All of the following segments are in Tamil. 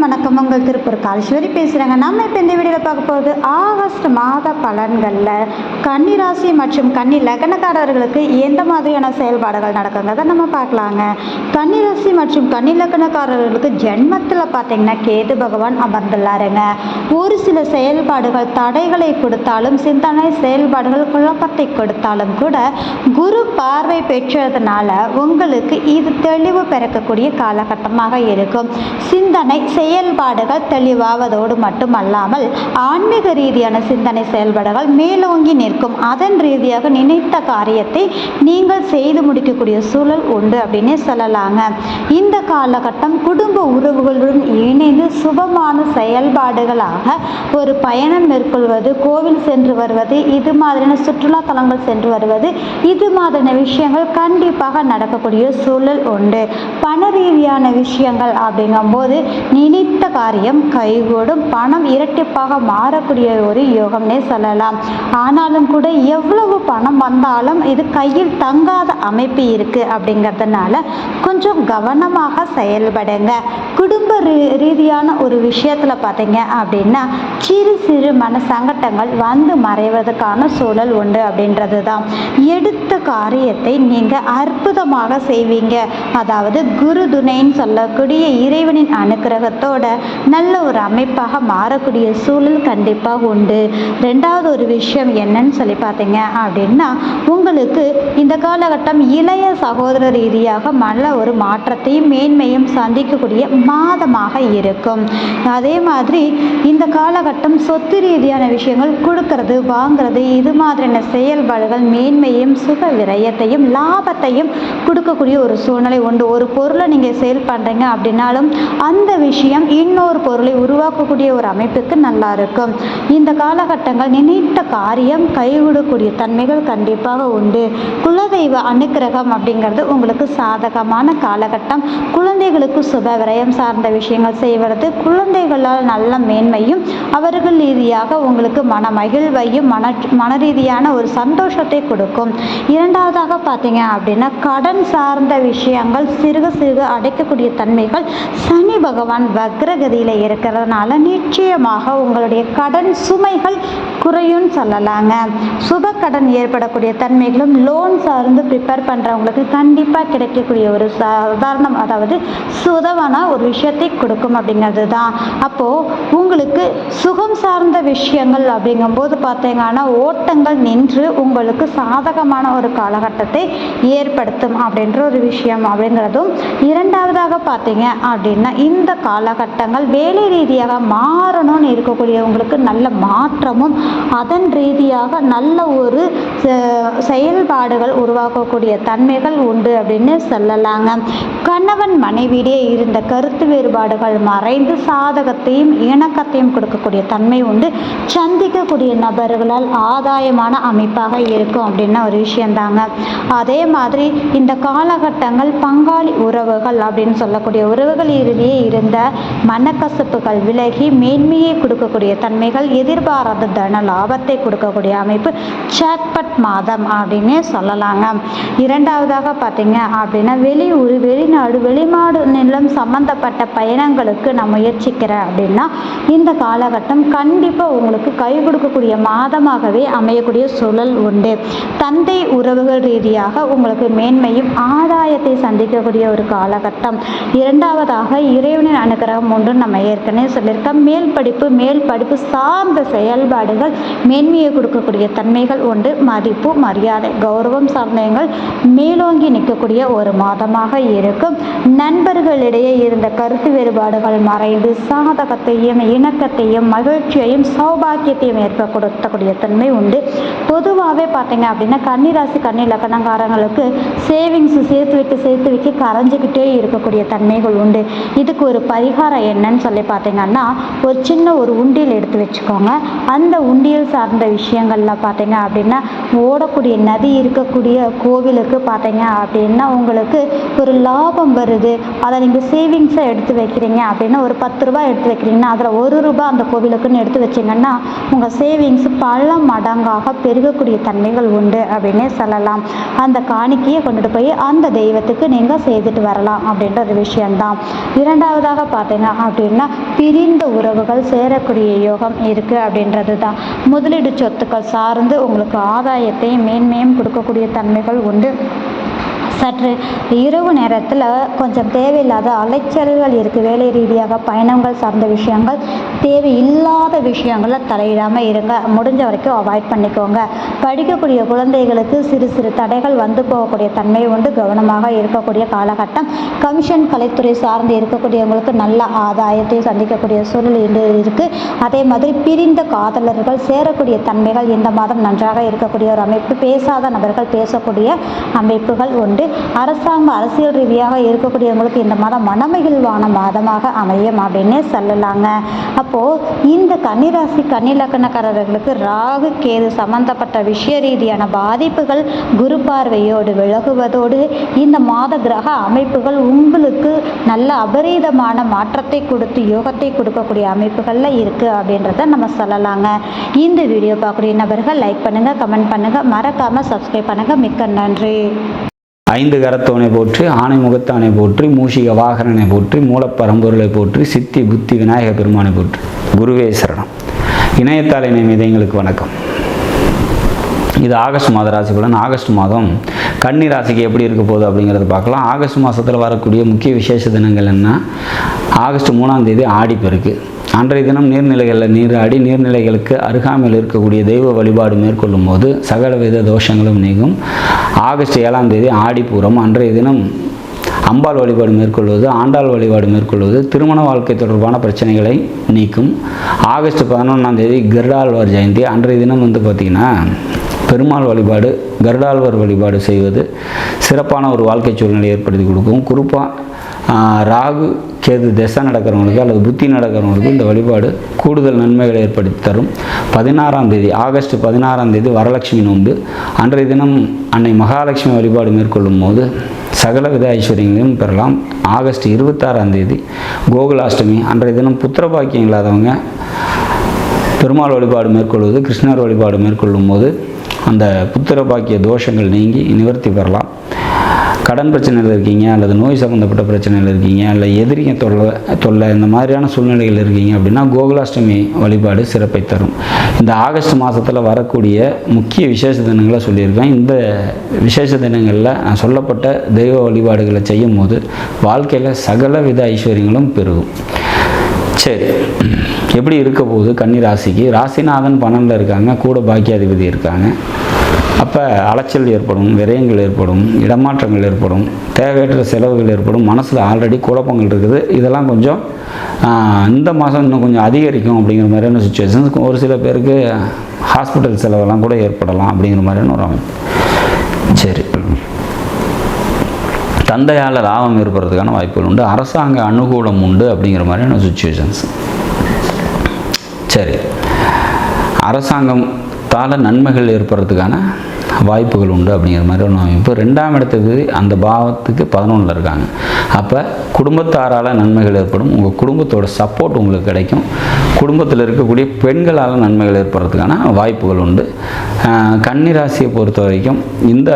வணக்கம். உங்கள் திருப்பூர் காலேஸ்வரி பேசுகிறேங்க. நம்ம இப்போ இந்த வீடியோவில் பார்க்க போகுது ஆகஸ்ட் மாத பலன்களில் கன்னிராசி மற்றும் கன்னி லக்னக்காரர்களுக்கு எந்த மாதிரியான செயல்பாடுகள் நடக்குங்கிறத நம்ம பார்க்கலாங்க. கன்னிராசி மற்றும் கன்னி லக்னக்காரர்களுக்கு ஜென்மத்தில் பார்த்தீங்கன்னா கேது பகவான் அமர்ந்துள்ளாருங்க. ஒரு சில செயல்பாடுகள் தடைகளை கொடுத்தாலும், சிந்தனை செயல்பாடுகள் குழப்பத்தை கொடுத்தாலும் கூட குரு பார்வை பெற்றதுனால உங்களுக்கு இது தெளிவு பிறக்கக்கூடிய காலகட்டமாக இருக்கும். சிந்தனை செயல்பாடுகள் தெளிவாவதோடு மட்டுமல்லாமல் ஆன்மீக ரீதியான சிந்தனை செயல்பாடுகள் மேலோங்கி நிற்கும். அதன் ரீதியாக நினைத்த காரியத்தை நீங்கள் செய்து முடிக்கக்கூடிய சூழல் உண்டு அப்படின்னு சொல்லலாங்க. இந்த காலகட்டம் குடும்ப உறவுகளுடன் இணைந்து சுபமான செயல்பாடுகளாக ஒரு பயணம் மேற்கொள்வது, கோவில் சென்று வருவது, இது மாதிரியான சுற்றுலா தலங்கள் சென்று வருவது, இது மாதிரியான விஷயங்கள் கண்டிப்பாக நடக்கக்கூடிய சூழல் உண்டு. பண ரீதியான விஷயங்கள் அப்படிங்கும்போது நினைத்த காரியம் கைகூடும், பணம் இரட்டிப்பாக மாறக்கூடிய ஒரு யோகம்னே சொல்லலாம். ஆனாலும் கூட எவ்வளவு பணம் வந்தாலும் இது கையில் தங்காத அமைப்பு இருக்கு அப்படிங்கிறதுனால கொஞ்சம் கவனமாக செயல்படுங்க. குடும்ப ரீதியான ஒரு விஷயத்துல பார்த்தீங்க அப்படின்னா சிறு சிறு மன சங்கடங்கள் வந்து மறைவதற்கான சூழல் உண்டு அப்படின்றது தான். எடுத்த காரியத்தை நீங்க அற்புதமாக செய்வீங்க. அதாவது குரு துணைன்னு சொல்லக்கூடிய இறைவனின் அனுக்கிரகத்தோட நல்ல ஒரு அமைப்பாக மாறக்கூடிய சூழல் கண்டிப்பாக உண்டு. ரெண்டாவது ஒரு விஷயம் என்னன்னு சொல்லி பார்த்தீங்க அப்படின்னா உங்களுக்கு இந்த காலகட்டம் இளைய சகோதர ரீதியாக நல்ல ஒரு மாற்றத்தையும் மேன்மையும் சந்திக்கக்கூடிய மாதமாக இருக்கும். அதே மாதிரி இந்த காலகட்டம் சொத்து ரீதியான விஷயங்கள் கொடுக்கறது வாங்கிறது, இது மாதிரியான செயல்பாடுகள் மேன்மையும் சுக விரயத்தையும் லாபத்தையும் கொடுக்கக்கூடிய ஒரு சூழ்நிலை உண்டு. ஒரு பொருளை நீங்கள் சேல் பண்ணுறீங்க அப்படின்னாலும் அந்த விஷயம் இன்னொரு பொருளை உருவாக்கக்கூடிய ஒரு அமைப்புக்கு நல்லா இருக்கும். இந்த காலகட்டங்கள் நினைத்த காரியம் கைவிடக்கூடிய தன்மைகள் கண்டிப்பாக உண்டு. குலதெய்வ அனுக்கிரகம் அப்படிங்கிறது உங்களுக்கு சாதகமான காலகட்டம். குழந்தைகளுக்கு சுப விரயம் சார்ந்த விஷயங்கள் செய்வது, குழந்தைகளால் நல்ல மேன்மையும் அவர்கள் ரீதியாக உங்களுக்கு மன மகிழ்வையும் மன ரீதியான ஒரு சந்தோஷத்தை கொடுக்கும். இரண்டாவதாக பார்த்தீங்க அப்படின்னா கடன் சார்ந்த விஷயங்கள் சிறுக சிறுக அடைக்கக்கூடிய தன்மைகள் சனி பகவான் வக்ரகதியில் இருக்கிறதுனால நிச்சயமாக உங்களுடைய கடன் சுமைகள் குறையும் சொல்லலாங்க. சுப கடன் ஏற்படக்கூடிய தன்மைகளும் லோன் சார்ந்து ப்ரிப்பேர் பண்ணுறவங்களுக்கு கண்டிப்பாக கிடைக்கக்கூடிய ஒரு சாதாரணம், அதாவது சுதவான ஒரு விஷயத்தை கொடுக்கும் அப்படிங்கிறது தான். அப்போது உங்களுக்கு சுகம் சார்ந்த விஷயங்கள் அப்படிங்கும்போது பார்த்தீங்கன்னா ஓட்டங்கள் நின்று உங்களுக்கு சாதகமான ஒரு காலகட்டத்தை ஏற்படுத்தும் அப்படின்ற ஒரு விஷயம் அப்படிங்கிறதும். இரண்டாவதாக பார்த்தீங்க அப்படின்னா இந்த காலகட்டங்கள் வேலை ரீதியாக மாறணும்னு இருக்கக்கூடிய உங்களுக்கு நல்ல மாற்றமும் அதன் ரீதியாக நல்ல ஒரு செயல்பாடுகள் உருவாக்கக்கூடிய தன்மைகள் உண்டு அப்படின்னு சொல்லலாங்க. கணவன் மனைவியிடையே இருந்த கருத்து வேறுபாடுகள் மறைந்து சாதகத்தையும் இணக்கத்தையும் கொடுக்கக்கூடிய தன்மை உண்டு. சந்திக்கக்கூடிய நபர்களால் ஆதாயமான அமைப்பாக இருக்கும் அப்படின்னா ஒரு விஷயந்தாங்க. அதே மாதிரி இந்த காலகட்டங்கள் பங்காளி உறவுகள் அப்படின்னு சொல்லக்கூடிய உறவுகளிலேயே இருந்த மனக்கசப்புகள் விலகி மேன்மையை கொடுக்கக்கூடிய தன்மைகள், எதிர்பாராத தன லாபத்தை கொடுக்கக்கூடிய அமைப்பு ஜாக்பாட் மாதம் அப்படின்னே சொல்லலாங்க. இரண்டாவதாக பார்த்தீங்க அப்படின்னா வெளியூர், வெளிநாடு, வெளிநாடு நிலம் சம்பந்தப்பட்ட பயணங்களுக்கு நான் முயற்சிக்கிறேன் அப்படின்னா இந்த காலகட்டம் கண்டிப்பாக உங்களுக்கு கை கொடுக்கக்கூடிய மாதமாகவே அமையக்கூடிய சூழல் உண்டு. தந்தை உறவுகள் ரீதியாக உங்களுக்கு மேன்மையும் ஆதாயத்தை சந்திக்கக்கூடிய ஒரு காலகட்டம். இரண்டாவதாக இறைவனின் அனுகிரகம் ஒன்று நம்ம ஏற்கனவே சொல்லியிருக்கோம். மேல் படிப்பு சார்ந்த செயல்பாடுகள் மேன்மையை கொடுக்கக்கூடிய தன்மைகள் உண்டு. மதிப்பு மரியாதை கௌரவம் சார்ந்தங்கள் மேலோங்கி நிற்கக்கூடிய ஒரு மாதமாக இருக்கும். நண்பர்களிடையே இருந்த கருத்து வேறுபாடுகள் மறைந்து சாதகத்தையும் இணக்கத்தையும் மகிழ்ச்சியையும் சௌபாக்கியத்தையும் ஏற்படுத்தக்கூடிய தன்மை உண்டு. பொதுவாகவே பார்த்தீங்க அப்படின்னா கன்னிராசி கன்னி லக்னக்காரங்களுக்கு சேவிங்ஸ் சேர்த்து வைக்க கரைஞ்சிக்கிட்டே இருக்கக்கூடிய தன்மைகள் உண்டு. இதுக்கு ஒரு பரிகாரம் என்னன்னு சொல்லி பார்த்தீங்கன்னா ஒரு சின்ன ஒரு உண்டியல் எடுத்து வச்சுக்கோங்க. அந்த உண்டியல் சார்ந்த விஷயங்கள்ல பார்த்தீங்க அப்படின்னா ஓடக்கூடிய நதி இருக்கக்கூடிய கோவிலுக்கு பார்த்தீங்க அப்படின்னா உங்களுக்கு ஒரு லாபம் வருது. அதை நீங்கள் சேவிங்ஸாக எடுத்து வைக்கிறீங்க அப்படின்னா ஒரு 10 ரூபாய் எடுத்து வைக்கிறீங்கன்னா அதில் 1 ரூபாய் அந்த கோவிலுக்குன்னு எடுத்து வச்சிங்கன்னா உங்கள் சேவிங்ஸ் பல மடங்காக பெருகக்கூடிய தன்மைகள் உண்டு அப்படின்னே சொல்லலாம். அந்த காணிக்கையை கொண்டுட்டு போய் அந்த தெய்வத்துக்கு நீங்கள் செய்துட்டு வரலாம் அப்படின்ற ஒரு விஷயம்தான். இரண்டாவதாக பார்த்தீங்க பார்த்தீங்க அப்படின்னா பிரிந்த உறவுகள் சேரக்கூடிய யோகம் இருக்குது அப்படின்றது தான். முதலீடு சொத்துக்கள் சார்ந்து உங்களுக்கு ஆதாயத்தையும் மேன்மையும் கொடுக்கக்கூடிய தன்மைகள் உண்டு. சற்று இரவு நேரத்தில் கொஞ்சம் தேவையில்லாத அலைச்சல்கள் இருக்குது. வேலை ரீதியாக பயணங்கள் சார்ந்த விஷயங்கள், தேவையில்லாத விஷயங்களில் தலையிடாமல் இருங்க. முடிஞ்ச வரைக்கும் அவாய்ட் பண்ணிக்கோங்க. படிக்கக்கூடிய குழந்தைகளுக்கு சிறு சிறு தடைகள் வந்து போகக்கூடிய தன்மை உண்டு. கவனமாக இருக்கக்கூடிய காலகட்டம். கமிஷன் கலைத்துறை சார்ந்து இருக்கக்கூடியவங்களுக்கு நல்ல ஆதாயத்தை சந்திக்கக்கூடிய சூழல் இருக்குது. அதே மாதிரி பிரிந்த காதலர்கள் சேரக்கூடிய தன்மைகள் இந்த மாதம் நன்றாக இருக்கக்கூடிய ஒரு அமைப்பு. பேசாத நபர்கள் பேசக்கூடிய அமைப்புகள் உண்டு. அரசியல் ரீதியாக இருக்கக்கூடியவங்களுக்கு இந்த மாதம் மனமகிழ்வான மாதமாக அமையும் அப்படின்னே சொல்லலாங்க. அப்போது இந்த கன்னிராசி கன்னிலக்கணக்காரர்களுக்கு ராகு கேது சம்பந்தப்பட்ட விஷய ரீதியான பாதிப்புகள் குரு பார்வையோடு விலகுவதோடு இந்த மாத கிரக அமைப்புகள் உங்களுக்கு நல்ல அபரீதமான மாற்றத்தை கொடுத்து யோகத்தை கொடுக்கக்கூடிய அமைப்புகளில் இருக்குது அப்படின்றத நம்ம சொல்லலாங்க. இந்த வீடியோ பார்க்கக்கூடிய நபர்கள் லைக் பண்ணுங்கள், கமெண்ட் பண்ணுங்கள், மறக்காமல் சப்ஸ்கிரைப் பண்ணுங்கள். மிக்க நன்றி. ஐந்து கரத்தோனை போற்றி, ஆணை முகத்தானை போற்றி, மூஷிக வாகனனை போற்றி, மூலப்பரம்பொருளை போற்றி, சித்தி புத்தி விநாயக பெருமானை போற்றி. குருவே சரணம். இணையத்தால் இணையம் இதயங்களுக்கு வணக்கம். இது ஆகஸ்ட் மாத ராசி பலன். ஆகஸ்ட் மாதம் கன்னி ராசிக்கு எப்படி இருக்க போகுது அப்படிங்கிறத பார்க்கலாம். ஆகஸ்ட் மாதத்தில் வரக்கூடிய முக்கிய விசேஷ தினங்கள் என்ன? ஆகஸ்ட் 3ஆம் தேதி ஆடிப்பெருக்கு. அன்றைய தினம் நீர்நிலைகளில் நீராடி நீர்நிலைகளுக்கு அருகாமையில் இருக்கக்கூடிய தெய்வ வழிபாடு மேற்கொள்ளும் போது சகலவித தோஷங்களும் நீங்கும். ஆகஸ்ட் 7ஆம் தேதி ஆடிப்பூரம். அன்றைய தினம் அம்பாள் வழிபாடு மேற்கொள்வது, ஆண்டாள் வழிபாடு மேற்கொள்வது திருமண வாழ்க்கை தொடர்பான பிரச்சனைகளை நீக்கும். ஆகஸ்ட் 11ஆம் தேதி கருடாழ்வார் ஜெயந்தி. அன்றைய தினம் பார்த்திங்கன்னா பெருமாள் வழிபாடு, கருடாழ்வார் வழிபாடு செய்வது சிறப்பான ஒரு வாழ்க்கை சூழ்நிலை ஏற்படுத்தி கொடுக்கும். குறிப்பாக ராகு கேது திசை நடக்கிறவங்களுக்கு அல்லது புத்தி நடக்கிறவங்களுக்கு இந்த வழிபாடு கூடுதல் நன்மைகளை ஏற்படுத்தி தரும். 16ஆம் தேதி ஆகஸ்ட் 16ஆம் தேதி வரலட்சுமி நோன்பு. அன்றைய தினம் அன்னை மகாலட்சுமி வழிபாடு மேற்கொள்ளும் போது சகலவித ஐஸ்வர்யங்களையும் பெறலாம். ஆகஸ்ட் 26ஆம் தேதி கோகுலாஷ்டமி. அன்றைய தினம் புத்திர பாக்கியம் இல்லாதவங்க பெருமாள் வழிபாடு மேற்கொள்வது, கிருஷ்ணர் வழிபாடு மேற்கொள்ளும் போது அந்த புத்திர பாக்கிய தோஷங்கள் நீங்கி நிவர்த்தி பெறலாம். கடன் பிரச்சனையில் இருக்கீங்க, அல்லது நோய் சம்மந்தப்பட்ட பிரச்சனையில் இருக்கீங்க, அல்லது எதிரிங்க தொல்லை இந்த மாதிரியான சூழ்நிலைகள் இருக்கீங்க அப்படின்னா கோகுலாஷ்டமி வழிபாடு சிறப்பை தரும். இந்த ஆகஸ்ட் மாதத்தில் வரக்கூடிய முக்கிய விசேஷ தினங்களை சொல்லியிருக்கேன். இந்த விசேஷ தினங்களில் நான் சொல்லப்பட்ட தெய்வ வழிபாடுகளை செய்யும் போது வாழ்க்கையில் சகல வித ஐஸ்வர்யங்களும் பெருகும். சரி, எப்படி இருக்க போகுது கன்னி ராசிக்கு? ராசிநாதன் 12 இருக்காங்க, கூட பாக்கியாதிபதி இருக்காங்க. அப்போ அலைச்சல் ஏற்படும், விரயங்கள் ஏற்படும், இடமாற்றங்கள் ஏற்படும், தேவையற்ற செலவுகள் ஏற்படும், மனசில் ஆல்ரெடி குழப்பங்கள் இருக்குது. இதெல்லாம் கொஞ்சம் இந்த மாதம் இன்னும் கொஞ்சம் அதிகரிக்கும் அப்படிங்கிற மாதிரியான சுச்சுவேஷன்ஸ். ஒரு சில பேருக்கு ஹாஸ்பிட்டல் செலவெல்லாம் கூட ஏற்படலாம் அப்படிங்கிற மாதிரியான ஒரு அமைப்பு. சரி, தந்தையால் லாபம் ஏற்படுறதுக்கான வாய்ப்புகள் உண்டு. அரசாங்க அனுகூலம் உண்டு அப்படிங்கிற மாதிரியான சுச்சுவேஷன்ஸ். சரி, அரசாங்கத்தால் நன்மைகள் ஏற்படுறதுக்கான வாய்ப்புகள் உண்டு அப்படிங்கிற மாதிரி ஒன்று அமைப்பு. 2ஆம் இடத்துக்கு அந்த பாவத்துக்கு 11 இருக்காங்க. அப்போ குடும்பத்தாரால் நன்மைகள் ஏற்படும். உங்கள் குடும்பத்தோட சப்போர்ட் உங்களுக்கு கிடைக்கும். குடும்பத்தில் இருக்கக்கூடிய பெண்களால் நன்மைகள் ஏற்படுறதுக்கான வாய்ப்புகள் உண்டு. கன்னி ராசியை பொறுத்த வரைக்கும் இந்த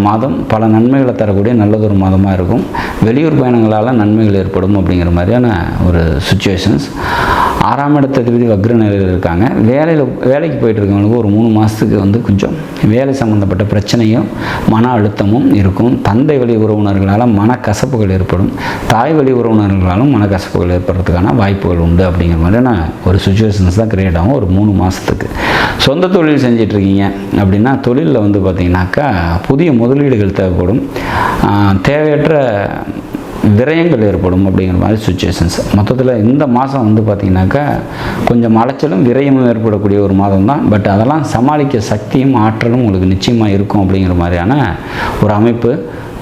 மாதம் பல நன்மைகளை தரக்கூடிய நல்லதொரு மாதமாக இருக்கும். வெளியூர் பயணங்களால் நன்மைகள் ஏற்படும் அப்படிங்கிற மாதிரியான ஒரு சுச்சுவேஷன்ஸ். 6ஆம் இடத்ததிபதி வக்ர நிலையில் இருக்காங்க. வேலைக்கு போயிட்டு இருக்கவங்களுக்கு ஒரு 3 மாதத்துக்கு கொஞ்சம் வேலை சம்மந்தப்பட்ட பிரச்சனையும் மன அழுத்தமும் இருக்கும். தந்தை வழி உறவினர்களால் மனக்கசப்புகள் ஏற்படும். தாய் வழி உறவினர்களாலும் மனக்கசப்புகள் ஏற்படுறதுக்கான வாய்ப்புகள் உண்டு அப்படிங்கிற மாதிரியான ஒரு சுச்சுவேஷன்ஸ் தான் கிரியேட் ஆகும் ஒரு 3 மாதத்துக்கு. சொந்த தொழில் செஞ்சிட்ருக்கீங்க அப்படின்னா தொழிலில் பார்த்திங்கனாக்கா புதிய முதலீடுகள் தேவைப்படும். தேவையற்ற விரயங்கள் ஏற்படும் அப்படிங்கிற மாதிரி சுச்சுவேஷன்ஸ். மொத்தத்தில் இந்த மாதம் பார்த்திங்கனாக்கா கொஞ்சம் அலைச்சலும் விரயமும் ஏற்படக்கூடிய ஒரு மாதம் தான். பட் அதெல்லாம் சமாளிக்க சக்தியும் ஆற்றலும் உங்களுக்கு நிச்சயமாக இருக்கும் அப்படிங்கிற மாதிரியான ஒரு அமைப்பு.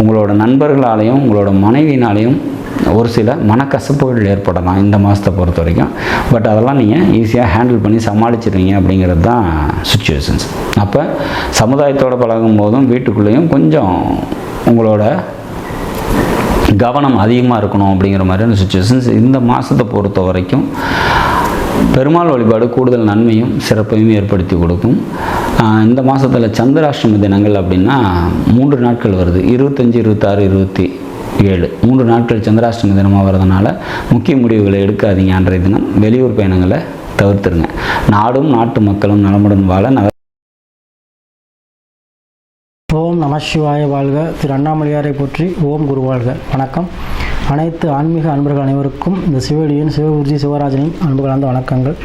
உங்களோட நண்பர்களாலேயும் உங்களோட மனைவியினாலேயும் ஒரு சில மனக்கசப்புகள் ஏற்படலாம் இந்த மாதத்தை பொறுத்த வரைக்கும். பட் அதெல்லாம் நீங்கள் ஈஸியாக ஹேண்டில் பண்ணி சமாளிச்சிடுவீங்க அப்படிங்கிறது தான் சுச்சுவேஷன்ஸ். அப்போ சமுதாயத்தோடு பழகும் போதும் வீட்டுக்குள்ளேயும் கொஞ்சம் உங்களோட கவனம் அதிகமாக இருக்கணும் அப்படிங்கிற மாதிரியான சுச்சுவேஷன்ஸ். இந்த மாதத்தை பொறுத்த வரைக்கும் பெருமாள் வழிபாடு கூடுதல் நன்மையும் சிறப்பையும் ஏற்படுத்தி கொடுக்கும். இந்த மாதத்தில் சந்திராஷ்டம தினங்கள் அப்படின்னா 3 நாட்கள் வருது. 25, 26, 7 3 நாட்கள் சந்திராஷ்டம தினமாக வரதுனால முக்கிய முடிவுகளை எடுக்காதீங்க. அன்றைய தினம் வெளியூர் பயணங்களை தவிர்த்துருங்க. நாடும் நாட்டு மக்களும் நலமுடன் வாழ ஓம் நம சிவாய வாழ்க. திரு அண்ணாமலையாரை போற்றி. ஓம் குரு வாழ்க. வணக்கம். அனைத்து ஆன்மீக அன்பர்கள் அனைவருக்கும் இந்த சிவடியின் சிவகுருஜி சிவராஜனின் அன்பு கலந்த வணக்கங்கள்.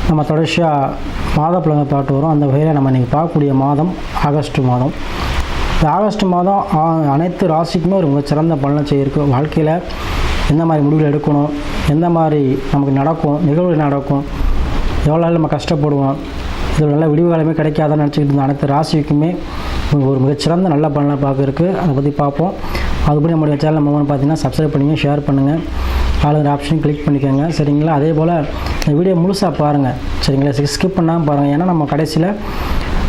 நம்ம தொடர்ச்சியாக மாத பலனை பார்த்து வரோம். அந்த வகையில் நம்ம இன்றைக்கி பார்க்கக்கூடிய மாதம் ஆகஸ்ட் மாதம். இந்த ஆகஸ்ட் மாதம் அனைத்து ராசிக்குமே ஒரு மிகச்சிறந்த பலனை செய்யிருக்கு. வாழ்க்கையில் எந்த மாதிரி முடிவுகள் எடுக்கணும், எந்த மாதிரி நமக்கு நடக்கும், நிகழ்வுகள் நடக்கும், எவ்வளோ நாள் நம்ம கஷ்டப்படுவோம், இதில் நல்ல விடிவு காலமே கிடைக்காதான்னு நினச்சிக்கிட்டு இருந்த அனைத்து ராசிக்குமே ஒரு மிகச்சிறந்த நல்ல பலனை பார்க்க இருக்குது. அதை பற்றி பார்ப்போம். அதுபடி நம்மளுடைய சேனல் நம்ம பார்த்தீங்கன்னா சப்ஸ்கிரைப் பண்ணுங்க, ஷேர் பண்ணுங்கள், ஆளுங்கிற ஆப்ஷனையும் கிளிக் பண்ணிக்கோங்க. சரிங்களா? அதே போல் இந்த வீடியோ முழுசாக பாருங்கள். சரிங்களா? ஸ்கிப் பண்ணாமல் பாருங்கள். ஏன்னா நம்ம கடைசியில்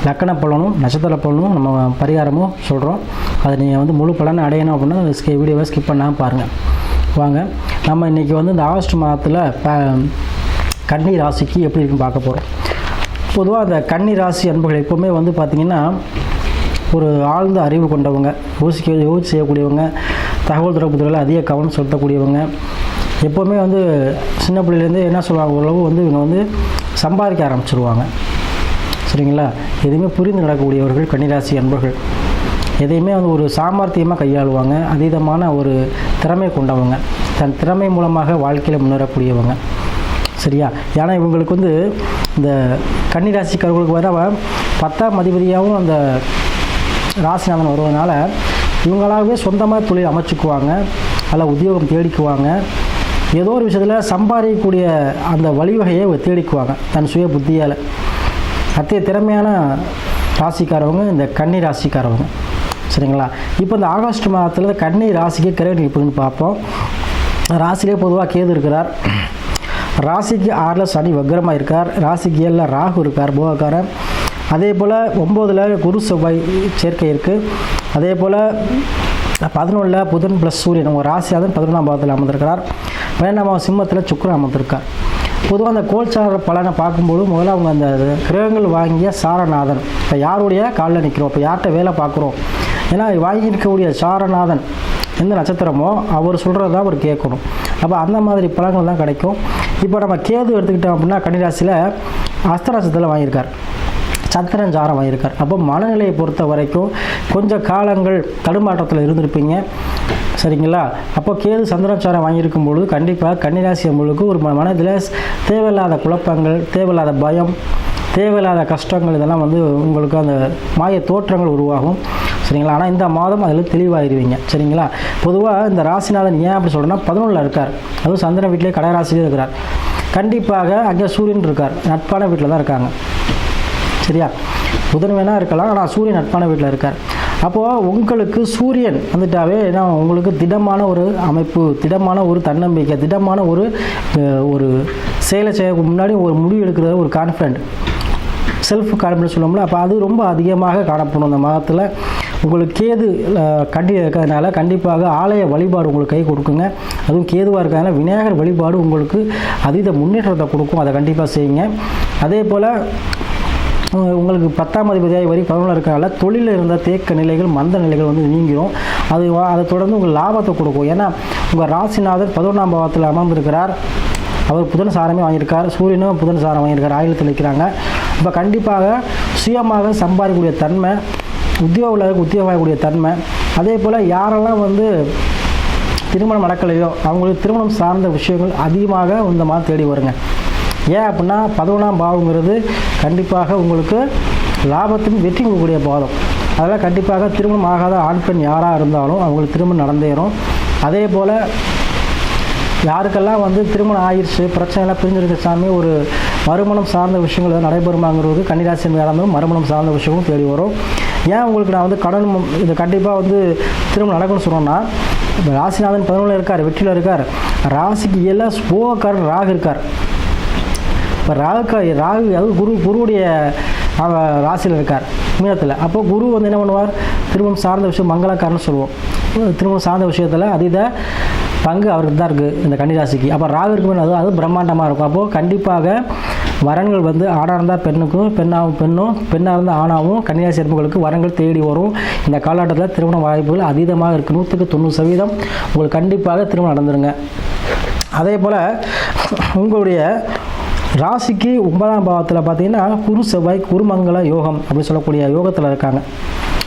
லக்கண பலனும் நட்சத்திர பலனும் நம்ம பரிகாரமும் சொல்கிறோம். அதை நீங்கள் முழு பலனை அடையணும் அப்படின்னா வீடியோவை ஸ்கிப் பண்ணாமல் பாருங்கள். வாங்க, நம்ம இன்றைக்கி இந்த ஆகஸ்ட் மாதத்தில் கன்னி ராசிக்கு எப்படி இருக்குன்னு பார்க்க போகிறோம். பொதுவாக அந்த கன்னி ராசி அன்பர்கள் எப்போவுமே பார்த்திங்கன்னா ஒரு ஆழ்ந்த அறிவு கொண்டவங்க, யோசிச்சு செய்யக்கூடியவங்க, தகவல் தொடர்பு துறையில் அதிக கவனம் செலுத்தக்கூடியவங்க. எப்போவுமே சின்ன பிள்ளையிலேருந்து என்ன சொல்லுவாங்க, ஓரளவு இவங்க சம்பாதிக்க ஆரம்பிச்சிருவாங்க. சரிங்களா? எதையுமே புரிந்து நடக்கக்கூடியவர்கள் கன்னிராசி அன்பர்கள். எதையுமே ஒரு சாமர்த்தியமாக கையாளுவாங்க. அதீதமான ஒரு திறமை கொண்டவங்க. தன் திறமை மூலமாக வாழ்க்கையில் முன்னேறக்கூடியவங்க. சரியா? ஏன்னா இவங்களுக்கு இந்த கன்னிராசிக்காரர்களுக்கு வர 10ஆம் அதிபதியாகவும் அந்த ராசிநாதன் வருவதனால இவங்களாகவே சொந்தமாக தொழில் அமைச்சுக்குவாங்க, அதில் உத்தியோகம் தேடிக்குவாங்க. ஏதோ ஒரு விஷயத்தில் சம்பாதிக்கக்கூடிய அந்த வழிவகையை தேடிக்குவாங்க தன் சுய புத்தியால். அத்தகைய திறமையான ராசிக்காரவங்க இந்த கன்னி ராசிக்காரவங்க. சரிங்களா? இப்போ இந்த ஆகஸ்ட் மாதத்தில் கன்னி ராசிக்கு கிரகம் எப்படின்னு பார்ப்போம். ராசிலே பொதுவாக கேது இருக்கிறார். ராசிக்கு 6ல் சனி வக்ரமாக இருக்கார். ராசிக்கு 7ல் ராகு இருக்கார், போகக்காரன். அதே போல் 9ல் குரு செவ்வாய் சேர்க்கை இருக்குது. அதே போல் 11ல் புதன் ப்ளஸ் சூரியன் உங்கள் ராசியாதன் 11ஆம் பாவத்தில் அமர்ந்திருக்கிறார். 12ஆம் சிம்மத்தில் சுக்கிரன் அமர்ந்திருக்கார். பொதுவாக அந்த கோல்சார பலனை பார்க்கும்போது முதல்ல அவங்க அந்த கிரகங்கள் வாங்கிய சாரநாதன், இப்போ யாருடைய காலில் நிற்கிறோம், இப்போ யார்கிட்ட வேலை பார்க்குறோம், ஏன்னா வாங்கியிருக்கக்கூடிய சாரநாதன் எந்த நட்சத்திரமோ அவர் சொல்கிறது தான் அவர் கேட்கணும். அப்போ அந்த மாதிரி பலன்கள் தான் கிடைக்கும். இப்போ நம்ம கேது எடுத்துக்கிட்டோம் அப்படின்னா கன்னிராசியில் அஸ்தராசத்தில் வாங்கியிருக்கார், சந்திரன் சாரம் வாங்கியிருக்கார். அப்போ மனநிலையை பொறுத்த வரைக்கும் கொஞ்சம் காலங்கள் தடுமாற்றத்தில் இருந்திருப்பீங்க. சரிங்களா? அப்போ கேது சந்திரச்சாரம் வாங்கியிருக்கும் பொழுது கண்டிப்பாக கன்னிராசி உங்களுக்கு ஒரு மனதில் தேவையில்லாத குழப்பங்கள், தேவையில்லாத பயம், தேவையில்லாத கஷ்டங்கள் இதெல்லாம் உங்களுக்கு அந்த மாய தோற்றங்கள் உருவாகும். சரிங்களா? ஆனால் இந்த மாதம் அதில் தெளிவாகிடுவீங்க. சரிங்களா? பொதுவாக இந்த ராசிநாதன் ஏன் அப்படி சொல்கிறேன்னா 11ல் இருக்கார், அதுவும் சந்திரன் வீட்டிலே கடகராசிலே இருக்கிறார். கண்டிப்பாக அங்கே சூரியன் இருக்கார், நட்பான வீட்டில் தான் இருக்காங்க. சரியா? புதன் வேணால் இருக்கலாம், ஆனால் சூரியன் நட்பான வீட்டில் இருக்கார். அப்போது உங்களுக்கு சூரியன் வந்துட்டாவே ஏன்னா உங்களுக்கு திடமான ஒரு அமைப்பு, திடமான ஒரு தன்னம்பிக்கை, திடமான ஒரு செயலை செய்ய முன்னாடி ஒரு முடிவு எடுக்கிறது ஒரு கான்ஃபிடென்ட், செல்ஃப் கான்ஃபிடன்ஸ் சொல்லுவோம்ல. அப்போ அது ரொம்ப அதிகமாக காணப்படும் அந்த மாதத்தில். உங்களுக்கு கேது கண்டி இருக்கிறதுனால கண்டிப்பாக ஆலய வழிபாடு உங்களுக்கு கை கொடுக்குங்க. அதுவும் கேதுவாக இருக்கிறதுனால விநாயகர் வழிபாடு உங்களுக்கு அதீத முன்னேற்றத்தை கொடுக்கும். அதை கண்டிப்பாக செய்யுங்க. அதே போல் உங்களுக்கு 10ஆம் அதிபதியாகி வரை 11 இருக்கிறனால தொழிலில் இருந்த தேக்க நிலைகள், மந்த நிலைகள் நீங்கிடும். அதை தொடர்ந்து உங்களுக்கு லாபத்தை கொடுக்கும். ஏன்னா உங்கள் ராசிநாதர் 11ஆம் பாவத்தில் அமர்ந்திருக்கிறார். அவர் புதன் சாரமே வாங்கியிருக்கார், சூரியனும் புதன் சாரம் வாங்கியிருக்கார், ஆயுளத்தில் இருக்கிறாங்க. இப்போ கண்டிப்பாக சுயமாக சம்பாதிக்கக்கூடிய தன்மை, உத்தியோகக்கூடிய தன்மை. அதே போல் யாரெல்லாம் திருமணம் நடக்கலையோ அவங்களுக்கு திருமணம் சார்ந்த விஷயங்கள் அதிகமாக இந்த மாதிரி தேடி வருங்க. ஏன் அப்படின்னா 11ஆம் பாவங்கிறது கண்டிப்பாக உங்களுக்கு லாபத்தையும் வெற்றி கொடுக்கக்கூடிய பாவம். அதனால் கண்டிப்பாக திருமணம் ஆகாத ஆண் பெண் யாராக இருந்தாலும் அவங்களுக்கு திருமணம் நடந்தேறும். அதே போல் யாருக்கெல்லாம் திருமணம் ஆயிடுச்சு, பிரச்சனைலாம் பிரிஞ்சிருக்க சாமி, ஒரு மறுமணம் சார்ந்த விஷயங்கள் எதாவது நடைபெறுமாங்கிறது கன்னிராசி இருந்தாலும் மறுமணம் சார்ந்த விஷயமும் தேடி வரும். ஏன் உங்களுக்கு நான் கடன் இது கண்டிப்பாக திருமணம் நடக்கும்னு சொன்னோன்னா, இப்போ ராசிநாதன் 11ல் இருக்கார், வெற்றியில் இருக்கார். ராசிக்கு 7ல் போகக்காரன் ராகு இருக்கார். இப்போ ராகு அது குருவுடைய ராசியில் இருக்கார், மீனத்தில். அப்போ குரு என்ன பண்ணுவார், திருமணம் சார்ந்த விஷயம் மங்களக்காரன்னு சொல்லுவோம். திருமணம் சார்ந்த விஷயத்தில் அதீத பங்கு அவருக்கு தான் இருக்குது இந்த கன்னிராசிக்கு. அப்போ ராகு இருக்குமே அது பிரம்மாண்டமாக இருக்கும். அப்போது கண்டிப்பாக வரன்கள் வந்து ஆணாக இருந்தால் பெண்ணுக்கும், பெண்ணாக இருந்தால் ஆணாகவும் கன்னிராசி அன்பர்களுக்கு வரன்கள் தேடி வரும். இந்த காலகட்டத்தில் திருமண வாய்ப்புகள் அதீதமாக இருக்குது. 100% உங்களுக்கு கண்டிப்பாக திருமணம் நடந்துருங்க. அதே போல் உங்களுடைய ராசிக்கு 9ஆம் பாவத்தில் பார்த்தீங்கன்னா குரு செவ்வாய் குருமங்கல யோகம் அப்படின்னு சொல்லக்கூடிய யோகத்தில் இருக்காங்க.